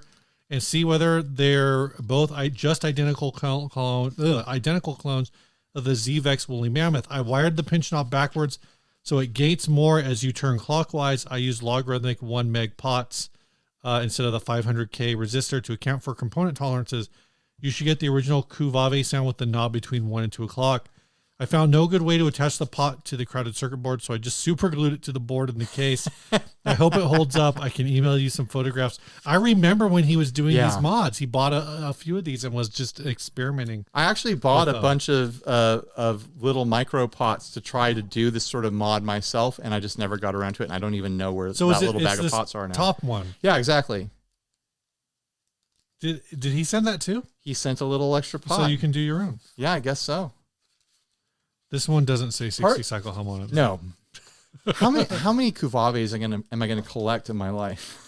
and see whether they're both just identical clones of the Z-Vex woolly mammoth. I wired the pinch knob backwards so it gates more as you turn clockwise. I used logarithmic 1 meg pots instead of the 500K resistor to account for component tolerances. You should get the original Kuvave sound with the knob between 1 and 2 o'clock. I found no good way to attach the pot to the crowded circuit board, so I just super glued it to the board in the case. I hope it holds up. I can email you some photographs. I remember when he was doing these mods. He bought a few of these and was just experimenting.
I actually bought a bunch of little micro pots to try to do this sort of mod myself, and I just never got around to it, and I don't even know where that little bag of pots are now.
Top one.
Yeah, exactly.
Did he send that too?
He sent a little extra pot.
So you can do your own.
Yeah, I guess so.
This one doesn't say 60 cycle hum on it.
No. How many Kuvaves am I gonna collect in my life?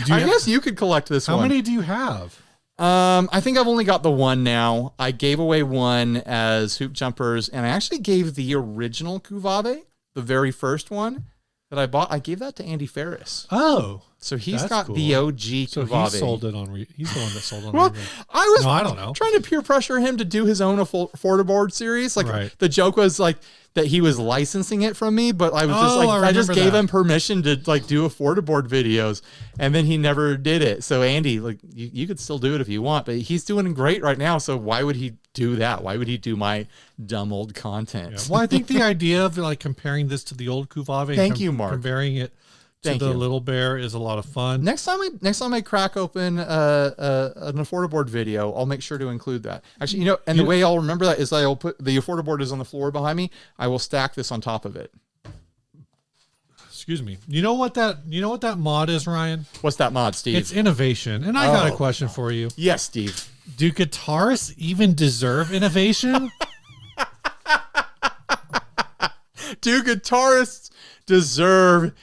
I guess you could collect this one.
How many do you have?
I think I've only got the one now. I gave away one as hoop jumpers, and I actually gave the original Kuvave, the very first one that I bought. I gave that to Andy Ferris.
Oh.
So he's got cool. The OG Kuvave.
He sold it on. He's the one that sold it on.
Well, I
don't know.
Trying to peer pressure him to do his own Affordable series. Like the joke was like that he was licensing it from me, but I was just like I just gave him permission to like do Affordable videos, and then he never did it. So Andy, like you could still do it if you want, but he's doing great right now. So why would he do that? Why would he do my dumb old content?
Yeah. Well, I think the idea of like comparing this to the old Kuvave,
thank you, Mark,
comparing it to the little bear is a lot of fun. Next time
I crack open an Affordable video, I'll make sure to include that. Actually, the way I'll remember that is I'll put the Affordable is on the floor behind me. I will stack this on top of it.
Excuse me. You know what that mod is, Ryan?
What's that mod, Steve?
It's innovation. And I got a question for you.
Yes, Steve.
Do guitarists even deserve innovation?
Do guitarists deserve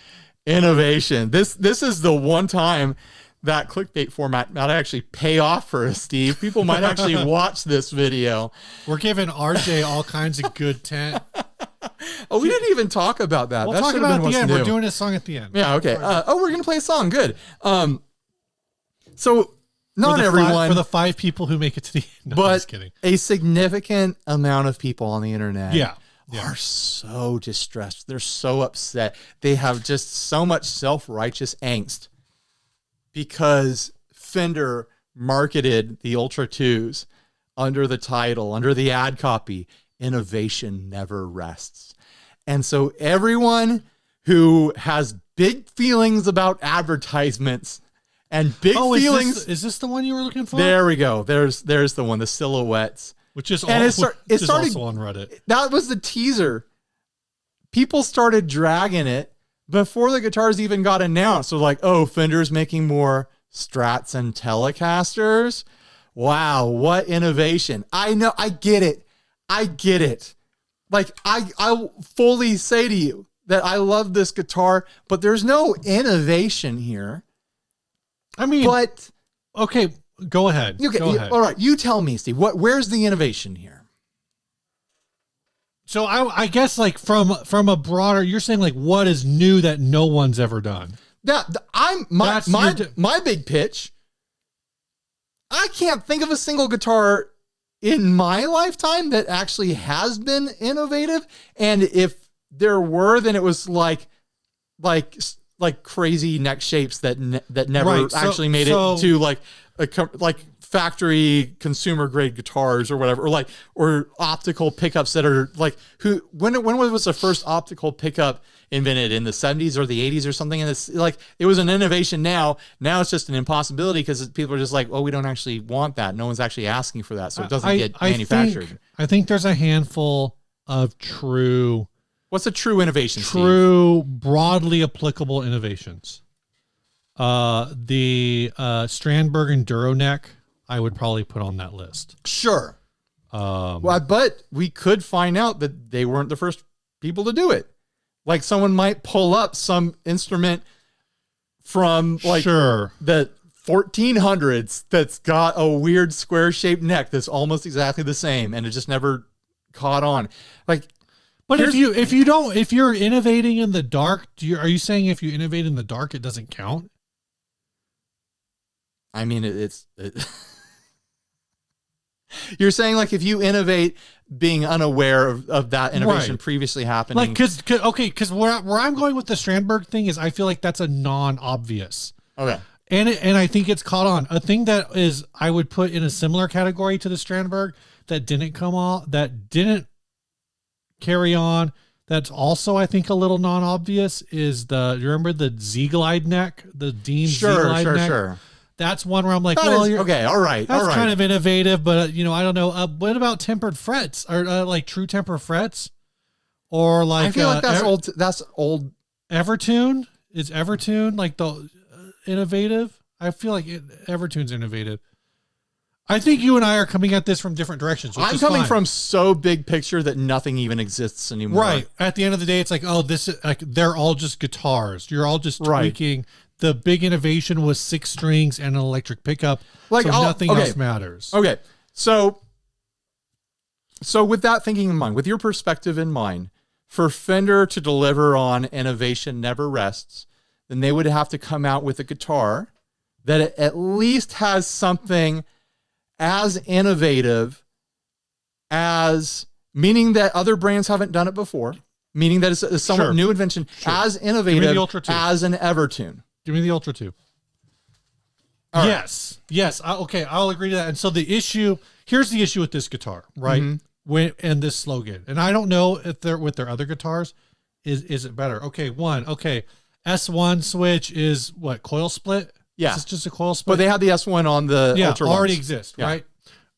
innovation? This is the one time that clickbait format might actually pay off for us, Steve. People might actually watch this video.
We're giving RJ all kinds of good tent.
Oh, we didn't even talk about that.
We'll
that
talk about it at the end. We're doing a song at the end.
Yeah, okay. We're going to play a song. Good. So not everyone.
For the 5 people who make it to the end. No, I'm just kidding.
A significant amount of people on the internet.
Yeah.
Are so distressed. They're so upset. They have just so much self-righteous angst because Fender marketed the Ultra 2s under the title, under the ad copy, innovation never rests. And so everyone who has big feelings about advertisements and big feelings.
Is this the one you were looking for?
There we go. There's the one, the silhouettes.
Which is,
and
it started also on Reddit.
That was the teaser. People started dragging it before the guitars even got announced. So like, oh, Fender's making more Strats and Telecasters. Wow, what innovation. I know, I get it. Like, I fully say to you that I love this guitar, but there's no innovation here.
I mean,
but
okay, go ahead.
Okay,
go ahead.
All right, you tell me, Steve. Where's the innovation here?
So I guess like from a broader, you're saying like what is new that no one's ever done? My big pitch. I can't think of a single guitar in my lifetime that actually has been innovative, and if there were, then it was like crazy neck shapes that never actually made it to like factory consumer grade guitars or whatever, or optical pickups that are like, when was the first optical pickup invented, in the 70s or the 80s or something? And it's like, it was an innovation. Now it's just an impossibility because people are just like, oh, we don't actually want that. No one's actually asking for that. So it doesn't get manufactured. I think there's a handful of true.
What's a true innovation,
Steve? Broadly applicable innovations. The Strandberg Enduro neck, I would probably put on that list.
Sure. But we could find out that they weren't the first people to do it. Like, someone might pull up some instrument from the 1400s that's got a weird square shaped neck that's almost exactly the same, and it just never caught on. Like,
but if you're innovating in the dark, are you saying if you innovate in the dark, it doesn't count?
I mean, you're saying like if you innovate being unaware of that innovation previously happening.
Like, because where I'm going with the Strandberg thing is I feel like that's a non-obvious.
Okay.
And I think it's caught on. A thing that is I would put in a similar category to the Strandberg that didn't come off, that didn't carry on, that's also I think a little non-obvious is you remember the Z-Glide neck, the Dean Z-Glide neck? Sure. That's one where I'm like,
okay, all right.
That's kind of innovative, but I don't know. What about tempered frets or like true temper frets, or like
I feel like that's old. That's old.
Evertune is Evertune like the innovative? I feel like Evertune's innovative. I think you and I are coming at this from different directions.
I'm coming from so big picture that nothing even exists anymore.
Right. At the end of the day, it's like, oh, this is like they're all just guitars. You're all just tweaking. The big innovation was 6 strings and an electric pickup. Like, so nothing else matters.
Okay. So with that thinking in mind, with your perspective in mind, for Fender to deliver on innovation never rests, then they would have to come out with a guitar that at least has something as innovative as, meaning that other brands haven't done it before, meaning that it's a somewhat new invention, as innovative as an Evertune.
Give me the Ultra 2. Yes. Okay, I'll agree to that. And so here's the issue with this guitar, right? Mm-hmm. And this slogan. And I don't know if they're with their other guitars, is it better? Okay, S1 switch is what, coil split?
Yeah.
Is this just a coil split?
But they had the S1 on the Ultra
already
ones.
Exists, right?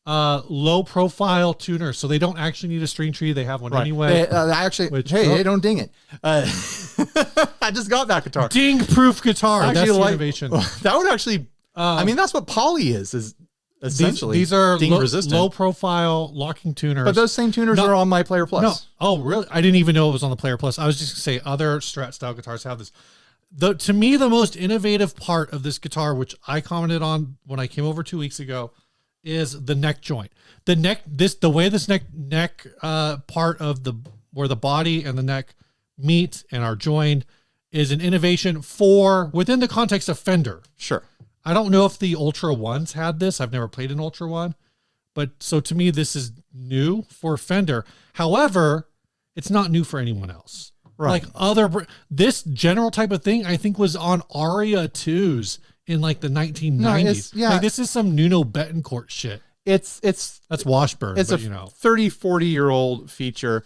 Low profile tuner, so they don't actually need a string tree. They have one anyway.
They don't ding it. I just got that guitar.
Ding proof guitar. That's the innovation.
That would actually. I mean, that's what poly is essentially.
These are
ding resistant,
low profile locking tuners.
But those same tuners are on my Player Plus.
No. Oh, really? I didn't even know it was on the Player Plus. I was just gonna say other Strat style guitars have this. To me, the most innovative part of this guitar, which I commented on when I came over 2 weeks ago, is the neck joint. The way this neck part of where the body and the neck meet and are joined is an innovation within the context of Fender.
Sure.
I don't know if the Ultra Ones had this. I've never played an Ultra One, but so to me, this is new for Fender. However, it's not new for anyone else. Right. Like this general type of thing, I think was on Aria 2s in like the 1990s. Like this is some Nuno Betancourt shit. That's Washburn.
It's a 30, 40-year-old feature.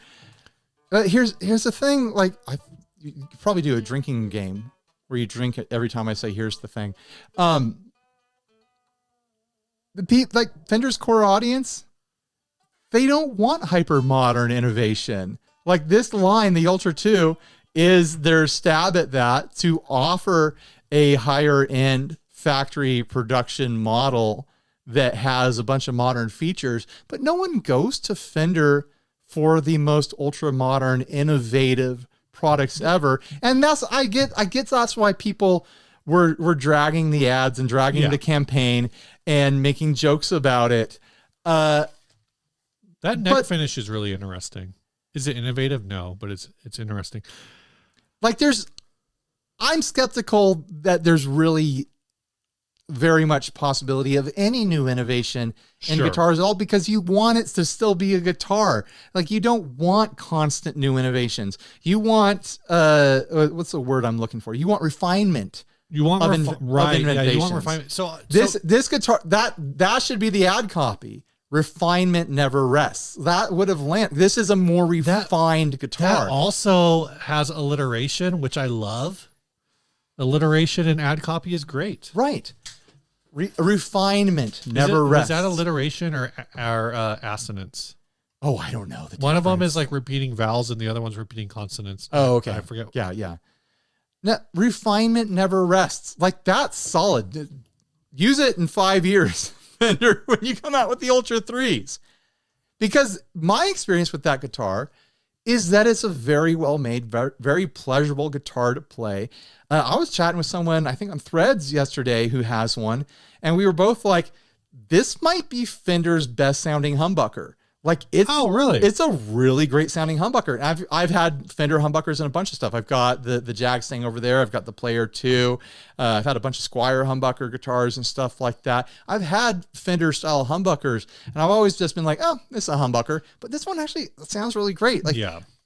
Here's the thing. Like you could probably do a drinking game where you drink it every time I say, here's the thing. Like Fender's core audience, they don't want hyper modern innovation. Like this line, the Ultra 2, is their stab at that to offer a higher end factory production model that has a bunch of modern features, but no one goes to Fender for the most ultra modern, innovative products ever. And I get that's why people were dragging the ads and dragging the campaign and making jokes about it.
That neck finish is really interesting. Is it innovative? No, but it's interesting.
Like I'm skeptical that there's really very much possibility of any new innovation in guitars at all, because you want it to still be a guitar. Like you don't want constant new innovations. You want what's the word I'm looking for? You want refinement.
You want
of
right? Yeah, you want refinement. So
this guitar that should be the ad copy. Refinement never rests. That would have landed. This is a more refined guitar.
That also has alliteration, which I love. Alliteration in ad copy is great.
Right. Refinement never rests.
Is that alliteration or assonance?
Oh, I don't know.
One of them is like repeating vowels and the other one's repeating consonants.
Oh, okay.
I forget.
Yeah. Now, refinement never rests. Like that's solid. Use it in 5 years, Fender, when you come out with the Ultra 3s. Because my experience with that guitar is that it's a very well made, very, very pleasurable guitar to play. I was chatting with someone, I think on Threads yesterday, who has one, and we were both like, this might be Fender's best sounding humbucker. Like it's
really?
It's a really great sounding humbucker. I've had Fender humbuckers and a bunch of stuff. I've got the Jag Sting over there. I've got the Player 2. I've had a bunch of Squier humbucker guitars and stuff like that. I've had Fender style humbuckers, and I've always just been like, oh, it's a humbucker. But this one actually sounds really great. Like,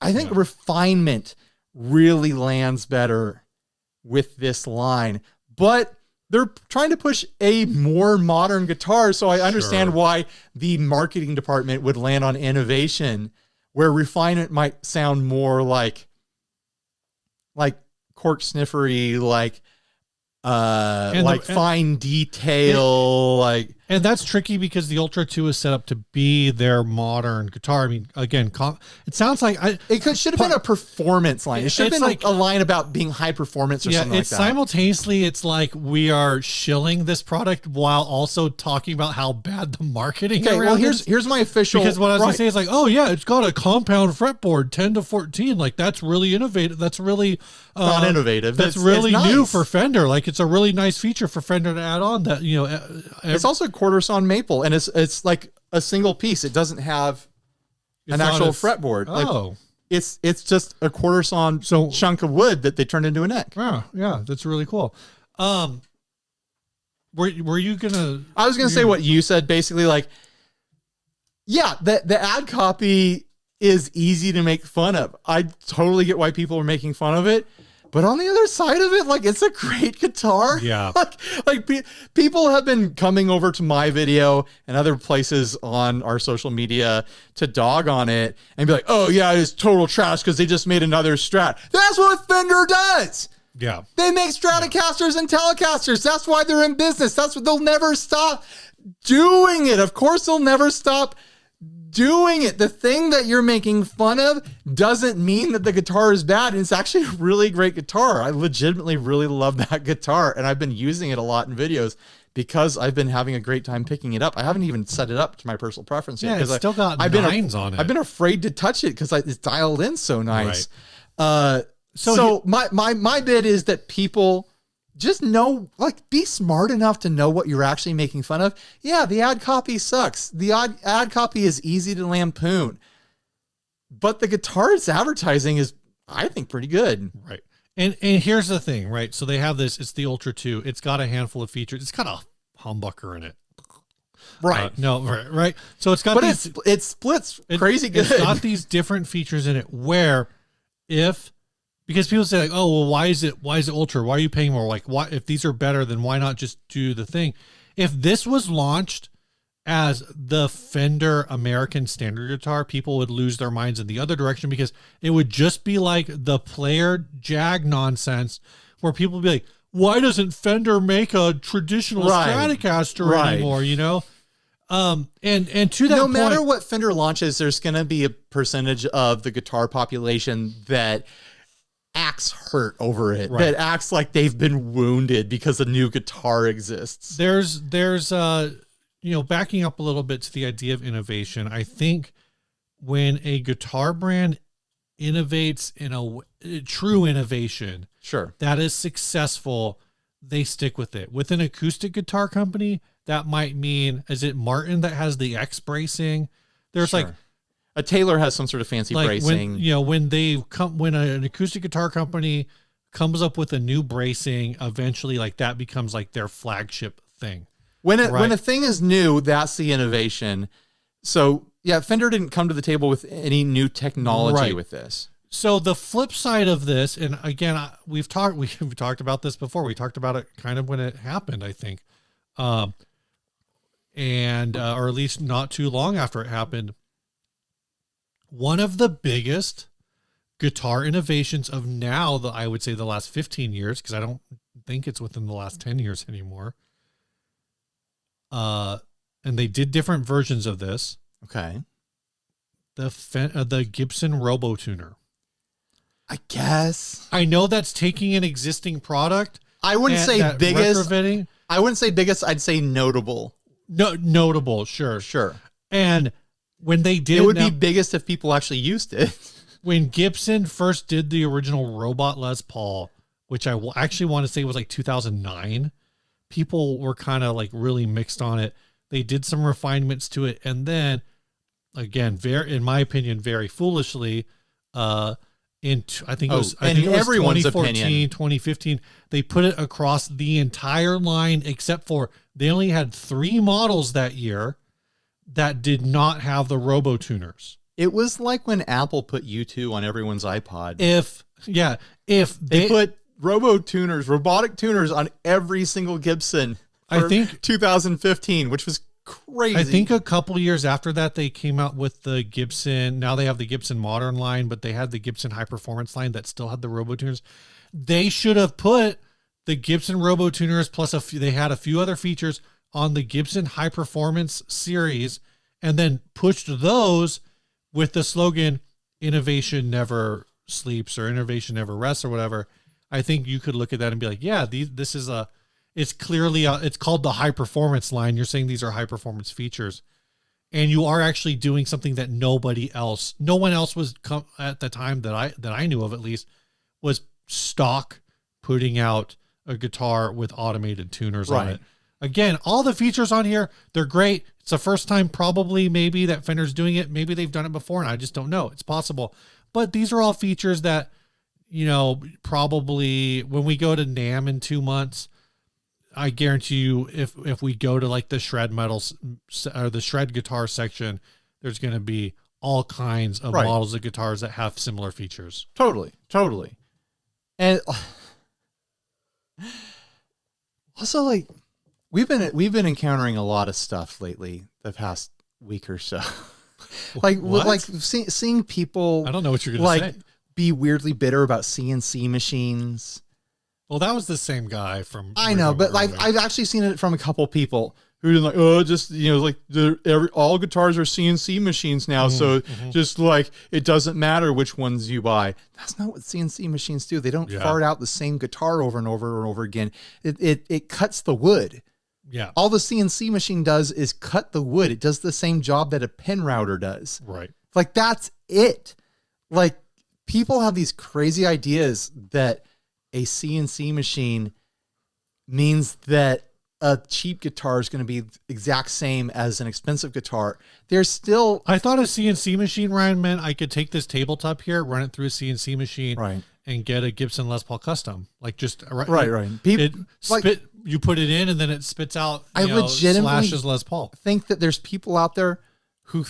I think refinement really lands better with this line, but they're trying to push a more modern guitar. So I understand why the marketing department would land on innovation, where refinement might sound more like cork sniffery, like fine detail,
and that's tricky because the Ultra 2 is set up to be their modern guitar. I mean, again, it sounds like
should have been a performance line. It should have been like a line about being high performance or something like that.
Simultaneously, it's like we are shilling this product while also talking about how bad the marketing.
Okay, well here's my official.
Because what I was gonna say is like, oh yeah, it's got a compound fretboard 10 to 14. Like that's really innovative. That's really
not innovative.
That's really nice. New for Fender. Like it's a really nice feature for Fender to add on. That
it's also quarter sawn maple, and it's like a single piece. It doesn't have an actual fretboard.
Oh,
like, it's just a quarter sawn chunk of wood that they turned into a neck.
Yeah, that's really cool. Were you gonna?
I was gonna say what you said, basically. Like, yeah, the ad copy is easy to make fun of. I totally get why people are making fun of it. But on the other side of it, like, it's a great guitar.
Yeah.
People have been coming over to my video and other places on our social media to dog on it and be like, oh, yeah, it's total trash because they just made another Strat. That's what Fender does.
Yeah.
They make Stratocasters and Telecasters. That's why they're in business. That's what they'll never stop doing it. Of course, they'll never stop doing it. The thing that you're making fun of doesn't mean that the guitar is bad. And it's actually a really great guitar. I legitimately really love that guitar, and I've been using it a lot in videos because I've been having a great time picking it up. I haven't even set it up to my personal preference yet.
Yeah, it's still got nines on it.
I've been afraid to touch it because it's dialed in so nice. Right. So my bid is that people just know, like, be smart enough to know what you're actually making fun of. Yeah, the ad copy sucks. The ad copy is easy to lampoon. But the guitar's advertising is, I think, pretty good.
Right. And here's the thing, right? So they have this, it's the Ultra 2. It's got a handful of features. It's got a humbucker in it.
Right.
Right. So it's got
it splits crazy good.
It's got these different features in it where because people say like, oh, well, why is it Ultra? Why are you paying more? Like, why, if these are better, then why not just do the thing? If this was launched as the Fender American standard guitar, people would lose their minds in the other direction because it would just be like the player Jag nonsense where people would be like, why doesn't Fender make a traditional Stratocaster anymore? You know? And to that
no
point,
matter what Fender launches, there's going to be a percentage of the guitar population that acts hurt over it, that acts like they've been wounded because a new guitar exists.
There's you know, backing up a little bit to the idea of innovation, I think when a guitar brand innovates in a true innovation, that is successful, they stick with it. With an acoustic guitar company, that might mean, is it Martin that has the X bracing? There's like
a Taylor has some sort of fancy bracing.
When, you know, when an acoustic guitar company comes up with a new bracing, eventually like that becomes like their flagship thing.
When a thing is new, that's the innovation. So yeah, Fender didn't come to the table with any new technology with this.
So the flip side of this, and again, we've talked about this before. We talked about it kind of when it happened, I think, or at least not too long after it happened. One of the biggest guitar innovations of now, I would say the last 15 years, because I don't think it's within the last 10 years anymore. And they did different versions of this.
Okay.
The Gibson Robotuner.
I guess.
I know that's taking an existing product.
I wouldn't say biggest.
Retrofitting.
I wouldn't say biggest. I'd say notable.
No, notable. Sure. And when they did,
it would be biggest if people actually used it.
When Gibson first did the original Robot Les Paul, which I actually want to say was like 2009, people were kind of like really mixed on it. They did some refinements to it. And then again, in my opinion, very foolishly, I think it was
everyone's
2014,
opinion.
2015, they put it across the entire line, except for they only had 3 models that year that did not have the Robotuners.
It was like when Apple put U2 on everyone's iPod.
If they
put robotic tuners on every single Gibson.
I think
2015, which was crazy.
I think a couple years after that, they came out with the Gibson. Now they have the Gibson Modern line, but they had the Gibson High Performance line that still had the Robotuners. They should have put the Gibson Robotuners plus they had a few other features on the Gibson High Performance series, and then pushed those with the slogan "Innovation never sleeps" or "Innovation never rests" or whatever. I think you could look at that and be like, yeah, this is it's clearly it's called the high performance line. You're saying these are high performance features, and you are actually doing something that no one else was at the time that I knew of, at least, was stock putting out a guitar with automated tuners on it. Again, all the features on here, they're great. It's the first time probably maybe that Fender's doing it. Maybe they've done it before and I just don't know. It's possible. But these are all features that, you know, probably when we go to NAMM in 2 months, I guarantee you if we go to like the shred metals or the shred guitar section, there's going to be all kinds of models of guitars that have similar features.
Totally. And also, like, we've been encountering a lot of stuff lately the past week or so. Seeing people,
I don't know what you're going to say,
be weirdly bitter about CNC machines.
Well, that was the same guy from.
I know, but like I've actually seen it from a couple people who are like, oh, just, you know, like all guitars are CNC machines now, so just like it doesn't matter which ones you buy. That's not what CNC machines do. They don't fart out the same guitar over and over and over again. It cuts the wood.
Yeah.
All the CNC machine does is cut the wood. It does the same job that a pen router does.
Right.
Like, that's it. Like, people have these crazy ideas that a CNC machine means that a cheap guitar is going to be the exact same as an expensive guitar. There's still...
I thought a CNC machine, Ryan, meant I could take this tabletop here, run it through a CNC machine, and get a Gibson Les Paul custom. Like, just... You put it in, and then it spits out, legitimately slashes Les Paul.
Think that there's people out there who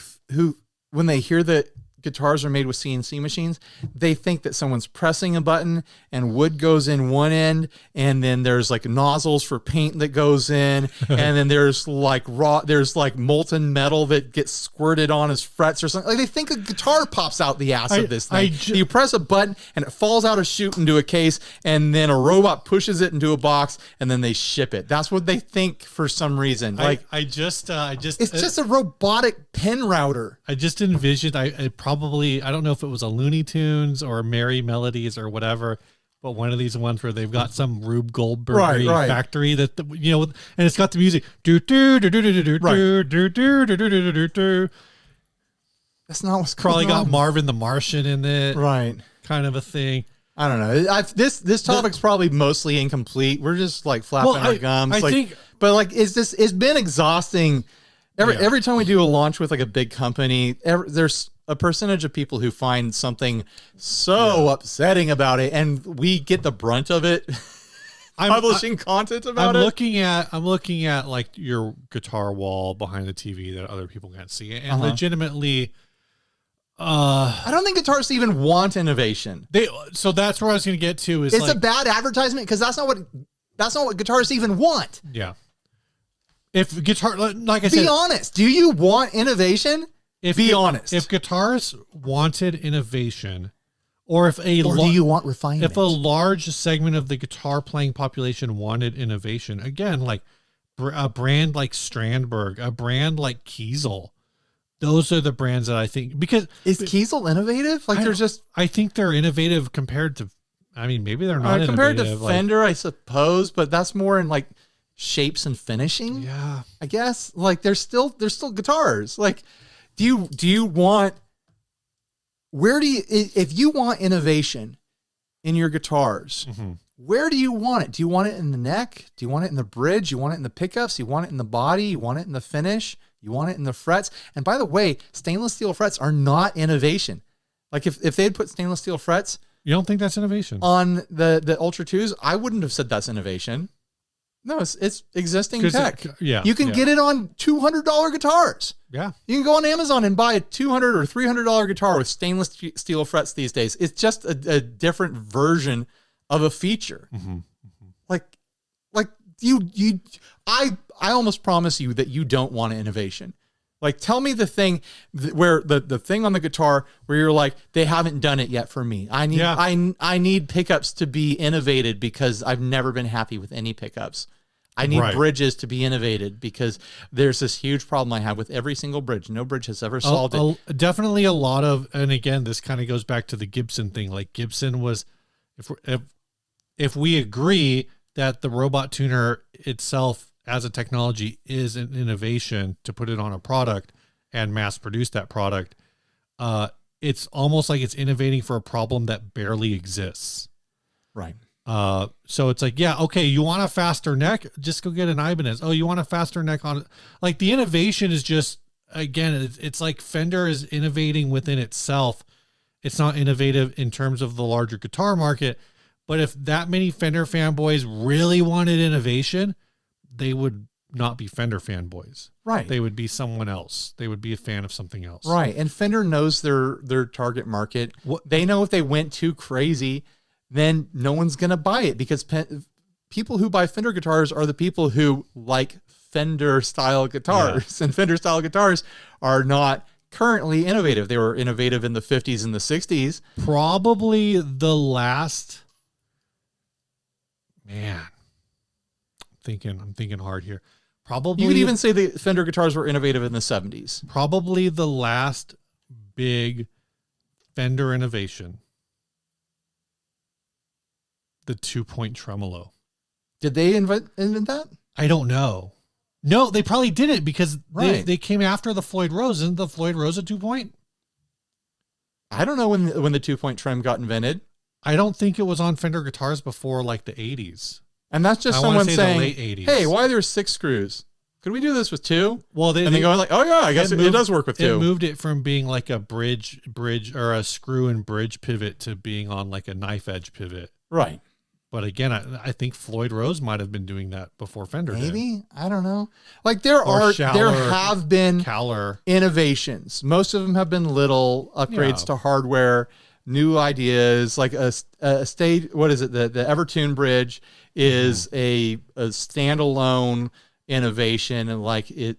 when they hear the guitars are made with CNC machines, they think that someone's pressing a button and wood goes in one end, and then there's like nozzles for paint that goes in, and then there's like molten metal that gets squirted on as frets or something. Like they think a guitar pops out the ass of this thing. You press a button and it falls out a chute into a case, and then a robot pushes it into a box, and then they ship it. That's what they think for some reason. Like
it's just
a robotic pen router.
I just envisioned. I don't know if it was a Looney Tunes or Merry Melodies or whatever, but one of these ones where they've got some Rube Goldberg factory that and it's got the music.
That's not what's
probably
going on.
got Marvin the Martian in it,
right?
Kind of a thing.
I don't know. This topic's probably mostly incomplete. We're just like flapping our gums. It's been exhausting. Every time we do a launch with like a big company, there's a percentage of people who find something so upsetting about it, and we get the brunt of it. Publishing content about it.
I'm looking at like your guitar wall behind the TV that other people can't see, and legitimately,
I don't think guitarists even want innovation.
So that's where I was going to get to.
It's a bad advertisement because that's not what guitarists even want.
Yeah. If guitar, like I said,
be honest. Do you want innovation? Be honest.
If guitarists wanted innovation, or do
you want refinement?
If a large segment of the guitar playing population wanted innovation, again, like a brand like Strandberg, a brand like Kiesel, those are the brands that I think, because
is Kiesel innovative? Like
I think they're innovative compared to, maybe they're not
compared to Fender, I suppose, but that's more in like shapes and finishing.
Yeah,
I guess like they're still guitars. Like, do you want? If you want innovation in your guitars, where do you want it? Do you want it in the neck? Do you want it in the bridge? You want it in the pickups? You want it in the body? You want it in the finish? You want it in the frets? And by the way, stainless steel frets are not innovation. Like if they'd put stainless steel frets,
you don't think that's innovation
on the Ultra 2s? I wouldn't have said that's innovation. No, it's existing tech. You can get it on $200 guitars.
Yeah,
you can go on Amazon and buy a $200 or $300 guitar with stainless steel frets these days. It's just a different version of a feature. I almost promise you that you don't want innovation. Like, tell me the thing where the thing on the guitar where you're like, they haven't done it yet for me. I need pickups to be innovated because I've never been happy with any pickups. I need bridges to be innovated because there's this huge problem I have with every single bridge. No bridge has ever solved it.
Definitely a lot of, and again, this kind of goes back to the Gibson thing. Like Gibson was, if we agree that the robot tuner itself as a technology is an innovation to put it on a product and mass produce that product, it's almost like it's innovating for a problem that barely exists.
Right.
So it's like, yeah, okay, you want a faster neck? Just go get an Ibanez. Oh, you want a faster neck on it? Like the innovation is just, again, it's like Fender is innovating within itself. It's not innovative in terms of the larger guitar market. But if that many Fender fanboys really wanted innovation, they would not be Fender fanboys.
Right.
They would be someone else. They would be a fan of something else.
Right. And Fender knows their target market. They know if they went too crazy, then no one's going to buy it because people who buy Fender guitars are the people who like Fender style guitars, and Fender style guitars are not currently innovative. They were innovative in the 50s and the 60s.
Probably the last, man, I'm thinking hard here. Probably
you could even say the Fender guitars were innovative in the 70s.
Probably the last big Fender innovation, the 2-point tremolo.
Did they invent that?
I don't know. No, they probably did it because they came after the Floyd Rose. Isn't the Floyd Rose a 2-point?
I don't know when the 2-point trem got invented.
I don't think it was on Fender guitars before like the 80s.
And that's just someone saying, hey, why are there 6 screws? Could we do this with 2? Well, they go like, oh yeah, I guess it does work with 2.
It moved it from being like a bridge or a screw and bridge pivot to being on like a knife edge pivot.
Right.
But again, I think Floyd Rose might have been doing that before Fender did.
Maybe, I don't know. Like there
Or
have been
Cowler.
innovations. Most of them have been little upgrades to hardware, new ideas. Like a stage. What is it? The Evertune bridge is a standalone innovation, and like it,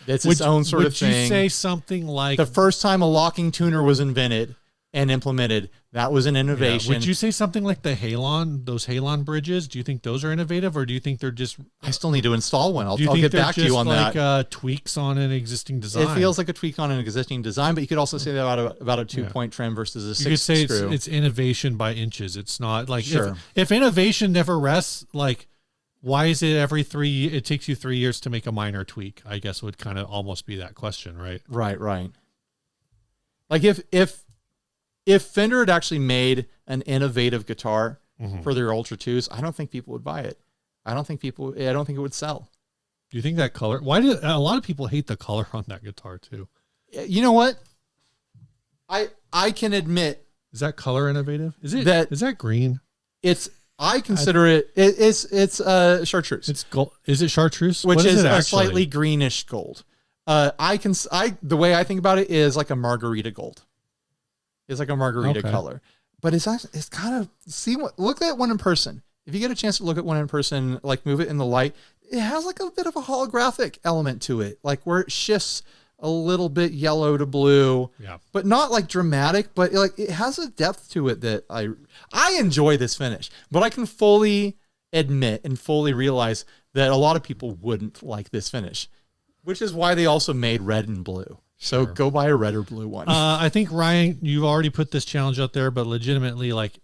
it's its own sort of thing.
Would you say something like
the first time a locking tuner was invented and implemented? That was an innovation.
Would you say something like the Halon, those Halon bridges? Do you think those are innovative, or do you think they're just?
I still need to install one. I'll get back to you on that.
Tweaks on an existing design.
It feels like a tweak on an existing design, but you could also say that about a 2-point trim versus a 6
You could say
screw.
it's innovation by inches. It's not like if innovation never rests, like why is it it takes you 3 years to make a minor tweak? I guess would kind of almost be that question, right?
Right. Like if Fender had actually made an innovative guitar for their Ultra 2s, I don't think people would buy it. I don't think it would sell.
Do you think that color? Why did a lot of people hate the color on that guitar too?
You know what? I can admit,
is that color innovative? Is that green?
I consider it's chartreuse.
It's gold. Is it chartreuse?
Which is a slightly greenish gold. The way I think about it is like a margarita gold. It's like a margarita color, but it's kind of look at one in person. If you get a chance to look at one in person, like move it in the light, it has like a bit of a holographic element to it, like where it shifts a little bit yellow to blue, but not like dramatic, but like it has a depth to it that I enjoy this finish, but I can fully admit and fully realize that a lot of people wouldn't like this finish, which is why they also made red and blue. So go buy a red or blue one.
I think, Ryan, you've already put this challenge out there, but legitimately, like,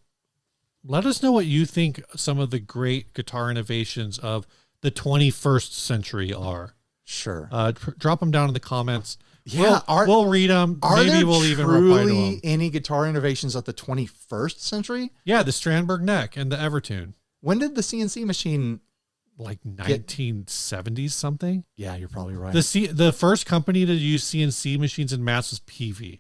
let us know what you think some of the great guitar innovations of the 21st century are.
Sure.
Drop them down in the comments.
Yeah,
we'll read them. Maybe we'll even reply to them.
Any guitar innovations of the 21st century?
Yeah, the Strandberg neck and the Evertune.
When did the CNC machine...
Like 1970s something?
Yeah, you're probably right.
The first company to use CNC machines in mass was PV.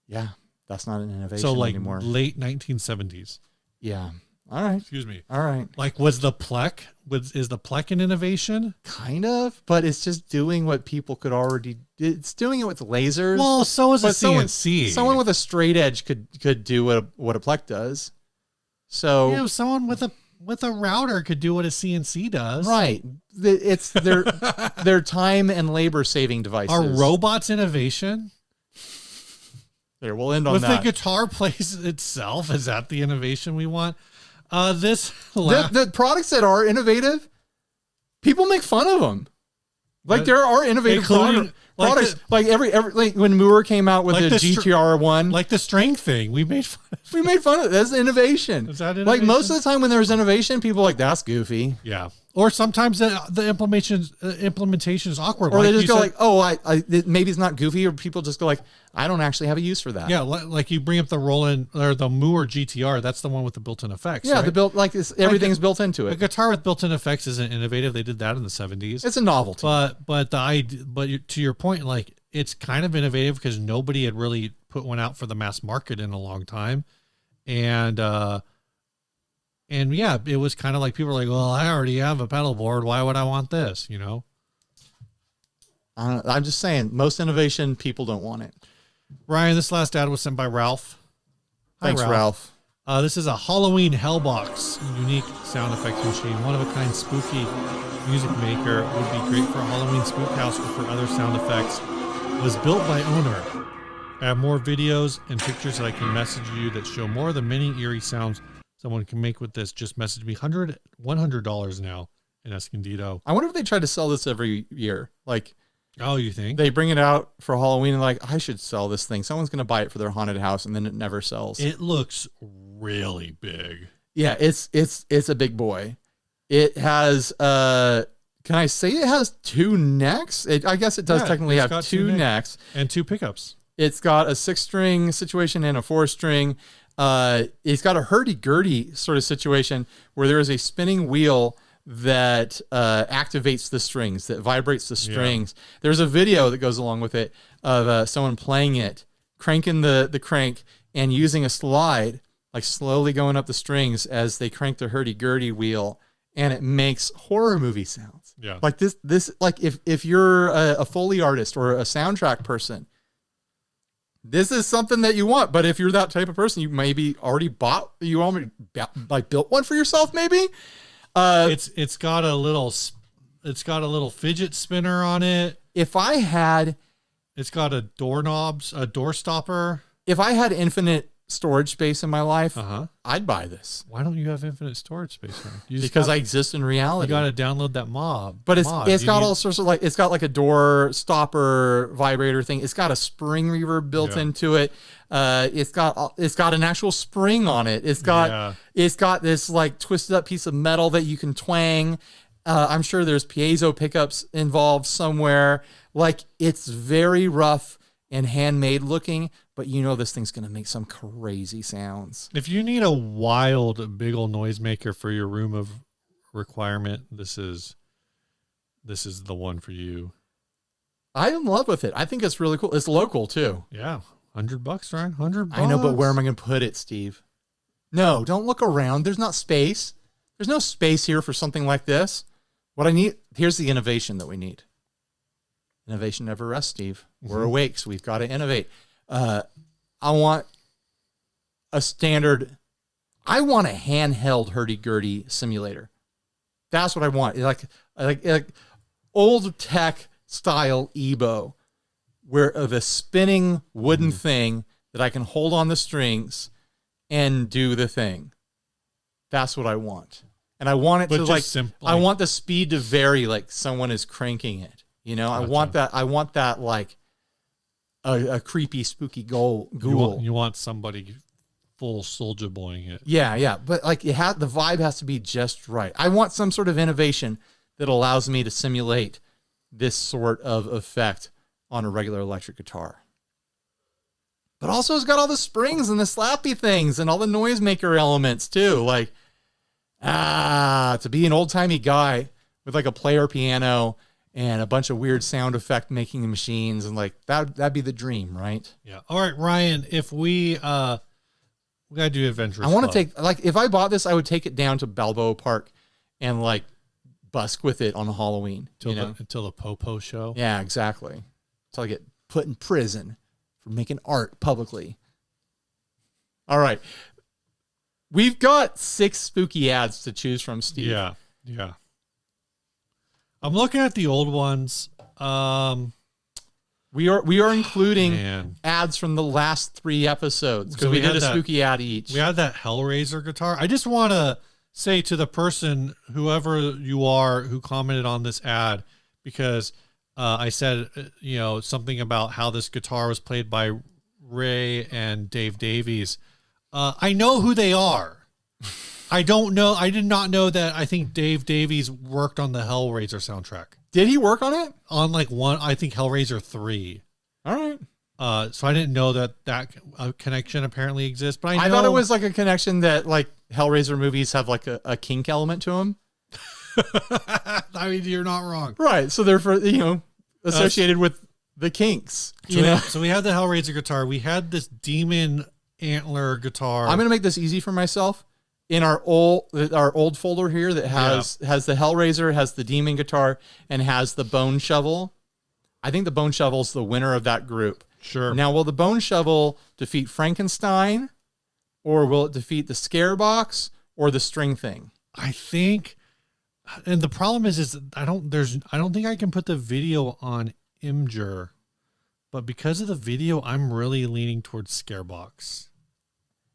Yeah, that's not an innovation
so like
anymore.
Late 1970s.
Yeah. All right.
Excuse me.
All right.
Like is the Plek an innovation?
Kind of, but it's just doing what people could already do. It's doing it with lasers.
Well, so is a CNC.
Someone with a straight edge could do what a Plek does. So
someone with a router could do what a CNC does.
Right. It's their time and labor saving devices.
Are robots innovation?
There, we'll end on
With
that.
the guitar plays itself, is that the innovation we want?
The products that are innovative, people make fun of them. Like there are innovative products. Like when Mira came out with the GTR one,
like the string thing, we made fun
of it. That's innovation.
Is that innovation?
Like most of the time when there's innovation, people are like, that's goofy.
Yeah. Or sometimes the implementation is awkward.
Or they just go like, maybe it's not goofy, or people just go like, I don't actually have a use for that.
Yeah, like you bring up the Roland or the Moore GTR, that's the one with the built-in effects.
Yeah,
right?
Everything's built into it.
A guitar with built-in effects isn't innovative. They did that in the 70s.
It's a novelty.
But to your point, like it's kind of innovative because nobody had really put one out for the mass market in a long time, and yeah, it was kind of like people were like, well, I already have a pedal board. Why would I want this? You know?
I'm just saying, most innovation, people don't want it.
Ryan, this last ad was sent by Ralph.
Thanks,
Hi,
Ralph.
This is a Halloween Hellbox unique sound effects machine. One of a kind spooky music maker. Would be great for a Halloween spook house or for other sound effects. Was built by owner. I have more videos and pictures that I can message you that show more of the many eerie sounds someone can make with this. Just message me $100 now in Escondido.
I wonder if they try to sell this every year. Like,
oh, you think?
They bring it out for Halloween and like, I should sell this thing. Someone's going to buy it for their haunted house, and then it never sells.
It looks really big.
Yeah, it's a big boy. It has, can I say it has two necks? I guess it does technically have two necks.
And two pickups.
It's got a 6-string situation and a 4-string. It's got a hurdy-gurdy sort of situation where there is a spinning wheel that activates the strings, that vibrates the strings. Yeah. There's a video that goes along with it of someone playing it, cranking the crank and using a slide like slowly going up the strings as they crank the hurdy-gurdy wheel, and it makes horror movie sounds.
Yeah.
Like this, like if you're a Foley artist or a soundtrack person, this is something that you want. But if you're that type of person, you maybe already like built one for yourself, maybe.
It's got a little fidget spinner on it.
It's
got a door stopper.
If I had infinite storage space in my life, I'd buy this.
Why don't you have infinite storage space, man?
Because I exist in reality.
You got to download that mod.
But it's got all sorts of it's got like a door stopper vibrator thing. It's got a spring reverb built into it. It's got an actual spring on it. It's got this like twisted up piece of metal that you can twang. I'm sure there's piezo pickups involved somewhere. Like, it's very rough and handmade looking, but this thing's going to make some crazy sounds.
If you need a wild big ol' noisemaker for your room of requirement, this is the one for you.
I'm in love with it. I think it's really cool. It's local too.
Yeah. $100, Ryan. $100.
I know, but where am I going to put it, Steve? No, don't look around. There's not space. There's no space here for something like this. What I need, here's the innovation that we need. Innovation never rests, Steve. We're awake, so we've got to innovate. I want a handheld hurdy-gurdy simulator. That's what I want. Like old tech style EBO, where the spinning wooden thing that I can hold on the strings and do the thing. That's what I want. And I want it I want the speed to vary like someone is cranking it. Gotcha. I want that like a creepy, spooky ghoul.
You want somebody full Soulja Boying it.
Yeah. But like the vibe has to be just right. I want some sort of innovation that allows me to simulate this sort of effect on a regular electric guitar. But also it's got all the springs and the slappy things and all the noisemaker elements too. Like, to be an old-timey guy with like a player piano and a bunch of weird sound effect making machines, and like that'd be the dream, right?
Yeah. All right, Ryan, if we gotta do Adventurous
I want to
Club.
take, like, if I bought this, I would take it down to Balboa Park and like busk with it on Halloween.
Until the Popo show.
Yeah, exactly. Until I get put in prison for making art publicly. All right. We've got 6 spooky ads to choose from, Steve.
Yeah. I'm looking at the old ones.
We are including ads from the last 3 episodes because we did a spooky ad each.
We had that Hellraiser guitar. I just want to say to the person, whoever you are, who commented on this ad, because I said, something about how this guitar was played by Ray and Dave Davies. I know who they are. I don't know. I did not know that. I think Dave Davies worked on the Hellraiser soundtrack.
Did he work on it?
On like I think Hellraiser 3.
All right.
So I didn't know that connection apparently exists, but I
thought it was like a connection that like Hellraiser movies have like a kink element to them.
I mean, you're not wrong.
Right. So therefore, associated with the kinks.
So we had the Hellraiser guitar. We had this demon antler guitar.
I'm going to make this easy for myself. In our old folder here that has the Hellraiser, has the demon guitar, and has the bone shovel. I think the bone shovel's the winner of that group.
Sure. Now,
will the bone shovel defeat Frankenstein, or will it defeat the scare box or the string thing?
I think, and the problem is I don't think I can put the video on Imgur, but because of the video, I'm really leaning towards scare box.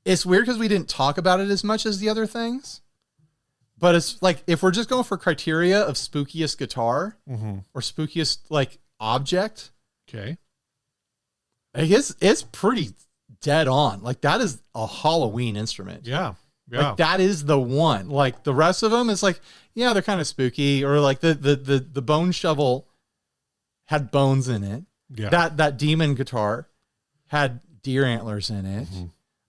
It's weird because we didn't talk about it as much as the other things. But it's like, if we're just going for criteria of spookiest guitar or spookiest like object.
Okay.
I guess it's pretty dead on. Like, that is a Halloween instrument.
Yeah.
Like, that is the one. Like, the rest of them is like, yeah, they're kind of spooky. Or like the bone shovel had bones in it.
Yeah.
That demon guitar had deer antlers in it.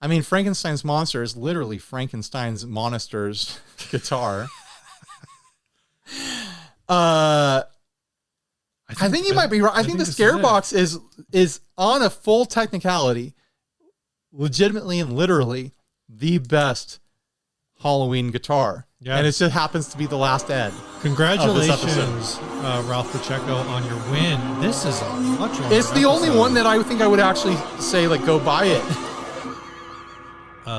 I mean, Frankenstein's monster is literally Frankenstein's monster's guitar. I think you might be right. I think the scare box is on a full technicality, legitimately and literally the best Halloween guitar.
Yeah.
And it just happens to be the last Ed.
Congratulations, Ralph Pacheco, on your win. This is a much longer
It's the only
episode.
one that I think I would actually say, like, go buy it.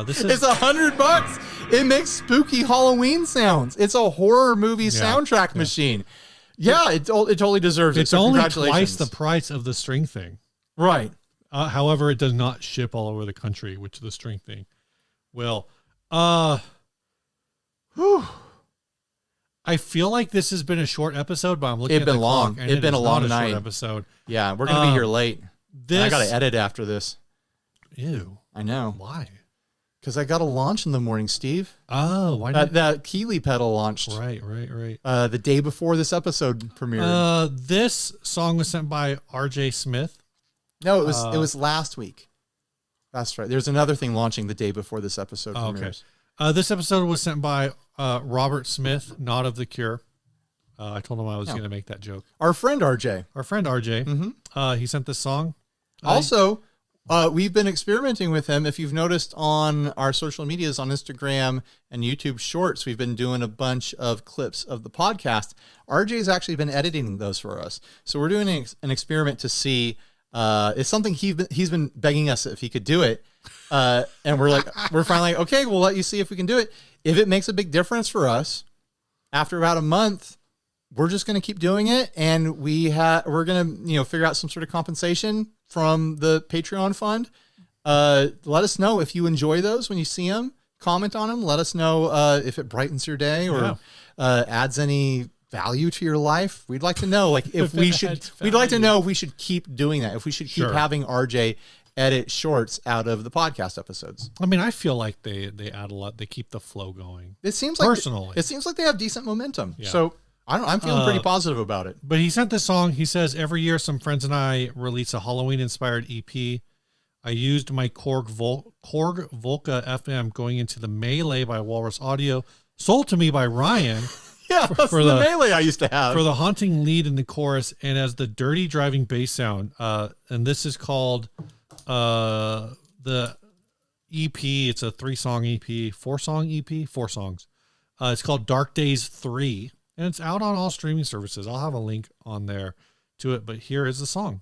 This is
It's $100. It makes spooky Halloween sounds. It's a horror movie soundtrack machine. Yeah, it totally deserves it.
it's
So
only
congratulations.
twice the price of the string thing.
Right.
However, it does not ship all over the country, which the string thing will. I feel like this has been a short episode, but I'm looking
It's
at
been
the
long.
clock, and
It's been
is
a long
not
night.
short episode.
Yeah, we're gonna be here late. And I
This
gotta edit after this.
Ew.
I know,
Why?
because I got a launch in the morning, Steve.
Oh, why not?
That Keeley pedal launched
Right.
the day before this episode premiered.
This song was sent by R.J. Smith.
No, it was last week. That's right. There's another thing launching the day before this episode
Oh,
premieres.
okay. This episode was sent by Robert Smith, not of The Cure. I told him I was going to make that joke.
Our friend RJ.
Our friend RJ, he sent this song.
Also, we've been experimenting with him. If you've noticed on our social medias, on Instagram and YouTube Shorts, we've been doing a bunch of clips of the podcast. RJ's actually been editing those for us. So we're doing an experiment to see. It's something he's been begging us if he could do it. And we're finally like, okay, we'll let you see if we can do it. If it makes a big difference for us, after about a month, we're just going to keep doing it. And we're going to, figure out some sort of compensation from the Patreon fund. Let us know if you enjoy those when you see them. Comment on them. Let us know if it brightens your day or adds any value to your life. We'd like to know, like, if we should. We'd like to know if we should keep doing that. If we should keep having RJ edit shorts out of the podcast episodes.
I mean, I feel like they add a lot. They keep the flow going.
It seems like
Personally.
it seems like they have decent momentum.
Yeah.
So I'm feeling pretty positive about it.
But he sent this song. He says, every year some friends and I release a Halloween-inspired EP. I used my Korg Volca FM going into the Melee by Walrus Audio, sold to me by Ryan.
Yeah, that's
for
the
the-
melee I used to have.
For the haunting lead in the chorus and as the dirty driving bass sound. And this is called the EP. It's a 3-song EP, 4-song EP, 4 songs. It's called Dark Days 3, and it's out on all streaming services. I'll have a link on there to it, but here is the song.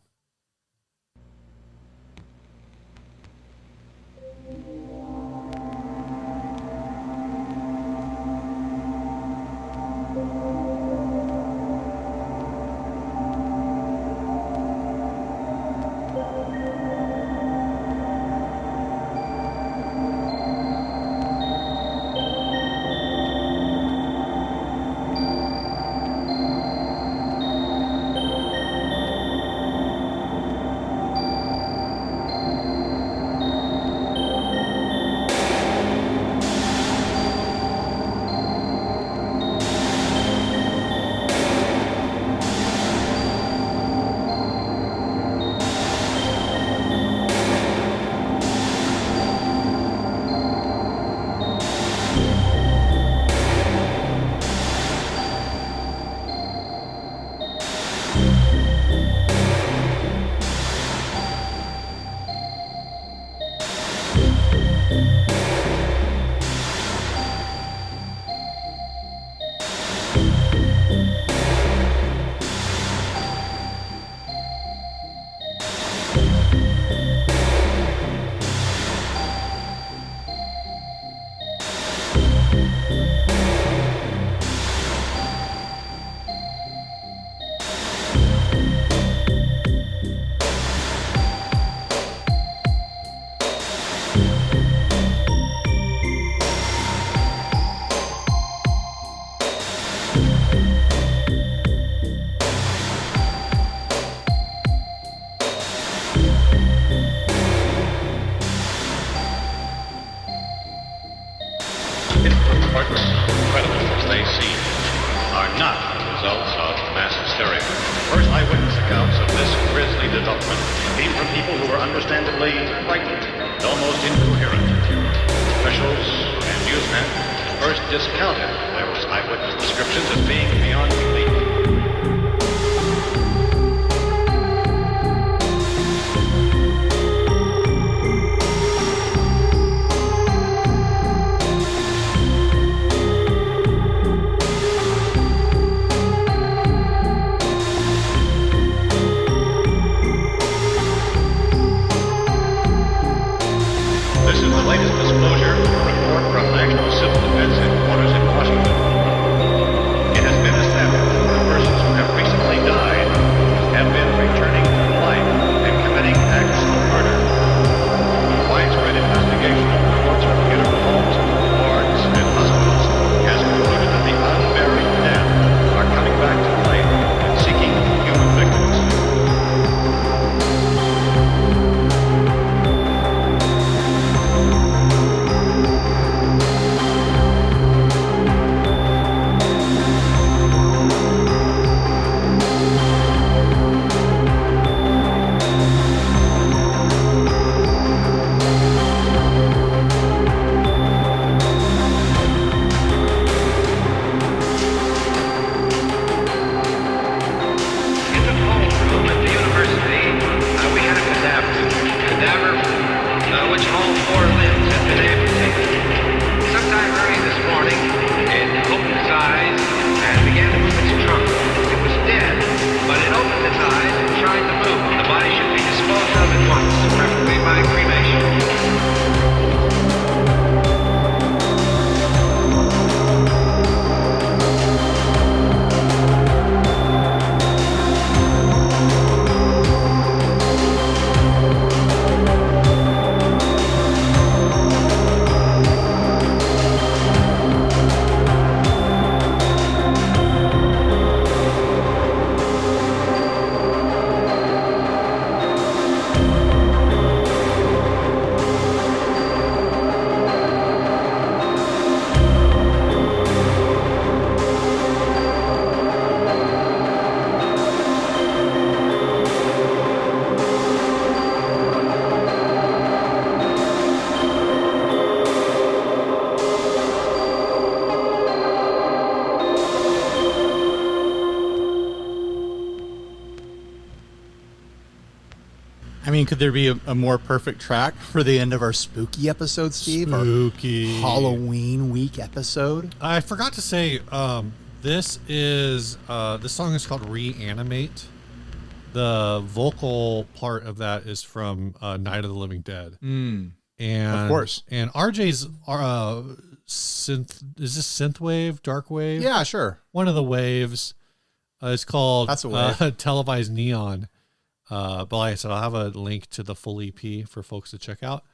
Incredible as they seem, are not the results of mass hysteria. First eyewitness accounts of this grisly development came from people who were understandably frightened and almost incoherent. Officials and newsmen first discounted those eyewitness descriptions as being beyond belief.
I mean, could there be a more perfect track for the end of our spooky episode, Steve?
Spooky
Our Halloween week episode.
I forgot to say, this song is called Reanimate. The vocal part of that is from Night of the Living Dead.
Mm.
And
of course.
And RJ's synth, is this synthwave, dark wave?
Yeah, sure.
One of the waves. It's called
That's a wave.
Televised Neon. But like I said, I'll have a link to the full EP for folks to check out.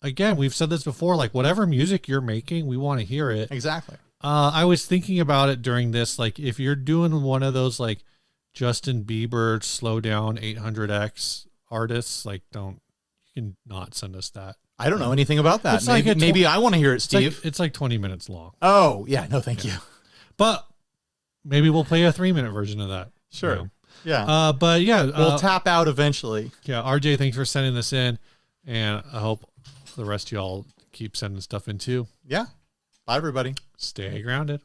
Again, we've said this before, like whatever music you're making, we want to hear it.
Exactly.
I was thinking about it during this, like if you're doing one of those like Justin Bieber slow down 800X artists, like you can not send us that.
I don't know anything about that.
It's like
Maybe I want to hear it, Steve.
It's like 20 minutes long.
Oh, yeah. No, thank you.
But maybe we'll play a 3-minute version of that.
Sure.
You know?
Yeah.
But yeah.
We'll tap out eventually.
Yeah. RJ, thanks for sending this in. And I hope the rest of y'all keep sending stuff in too.
Yeah. Bye, everybody.
Stay grounded.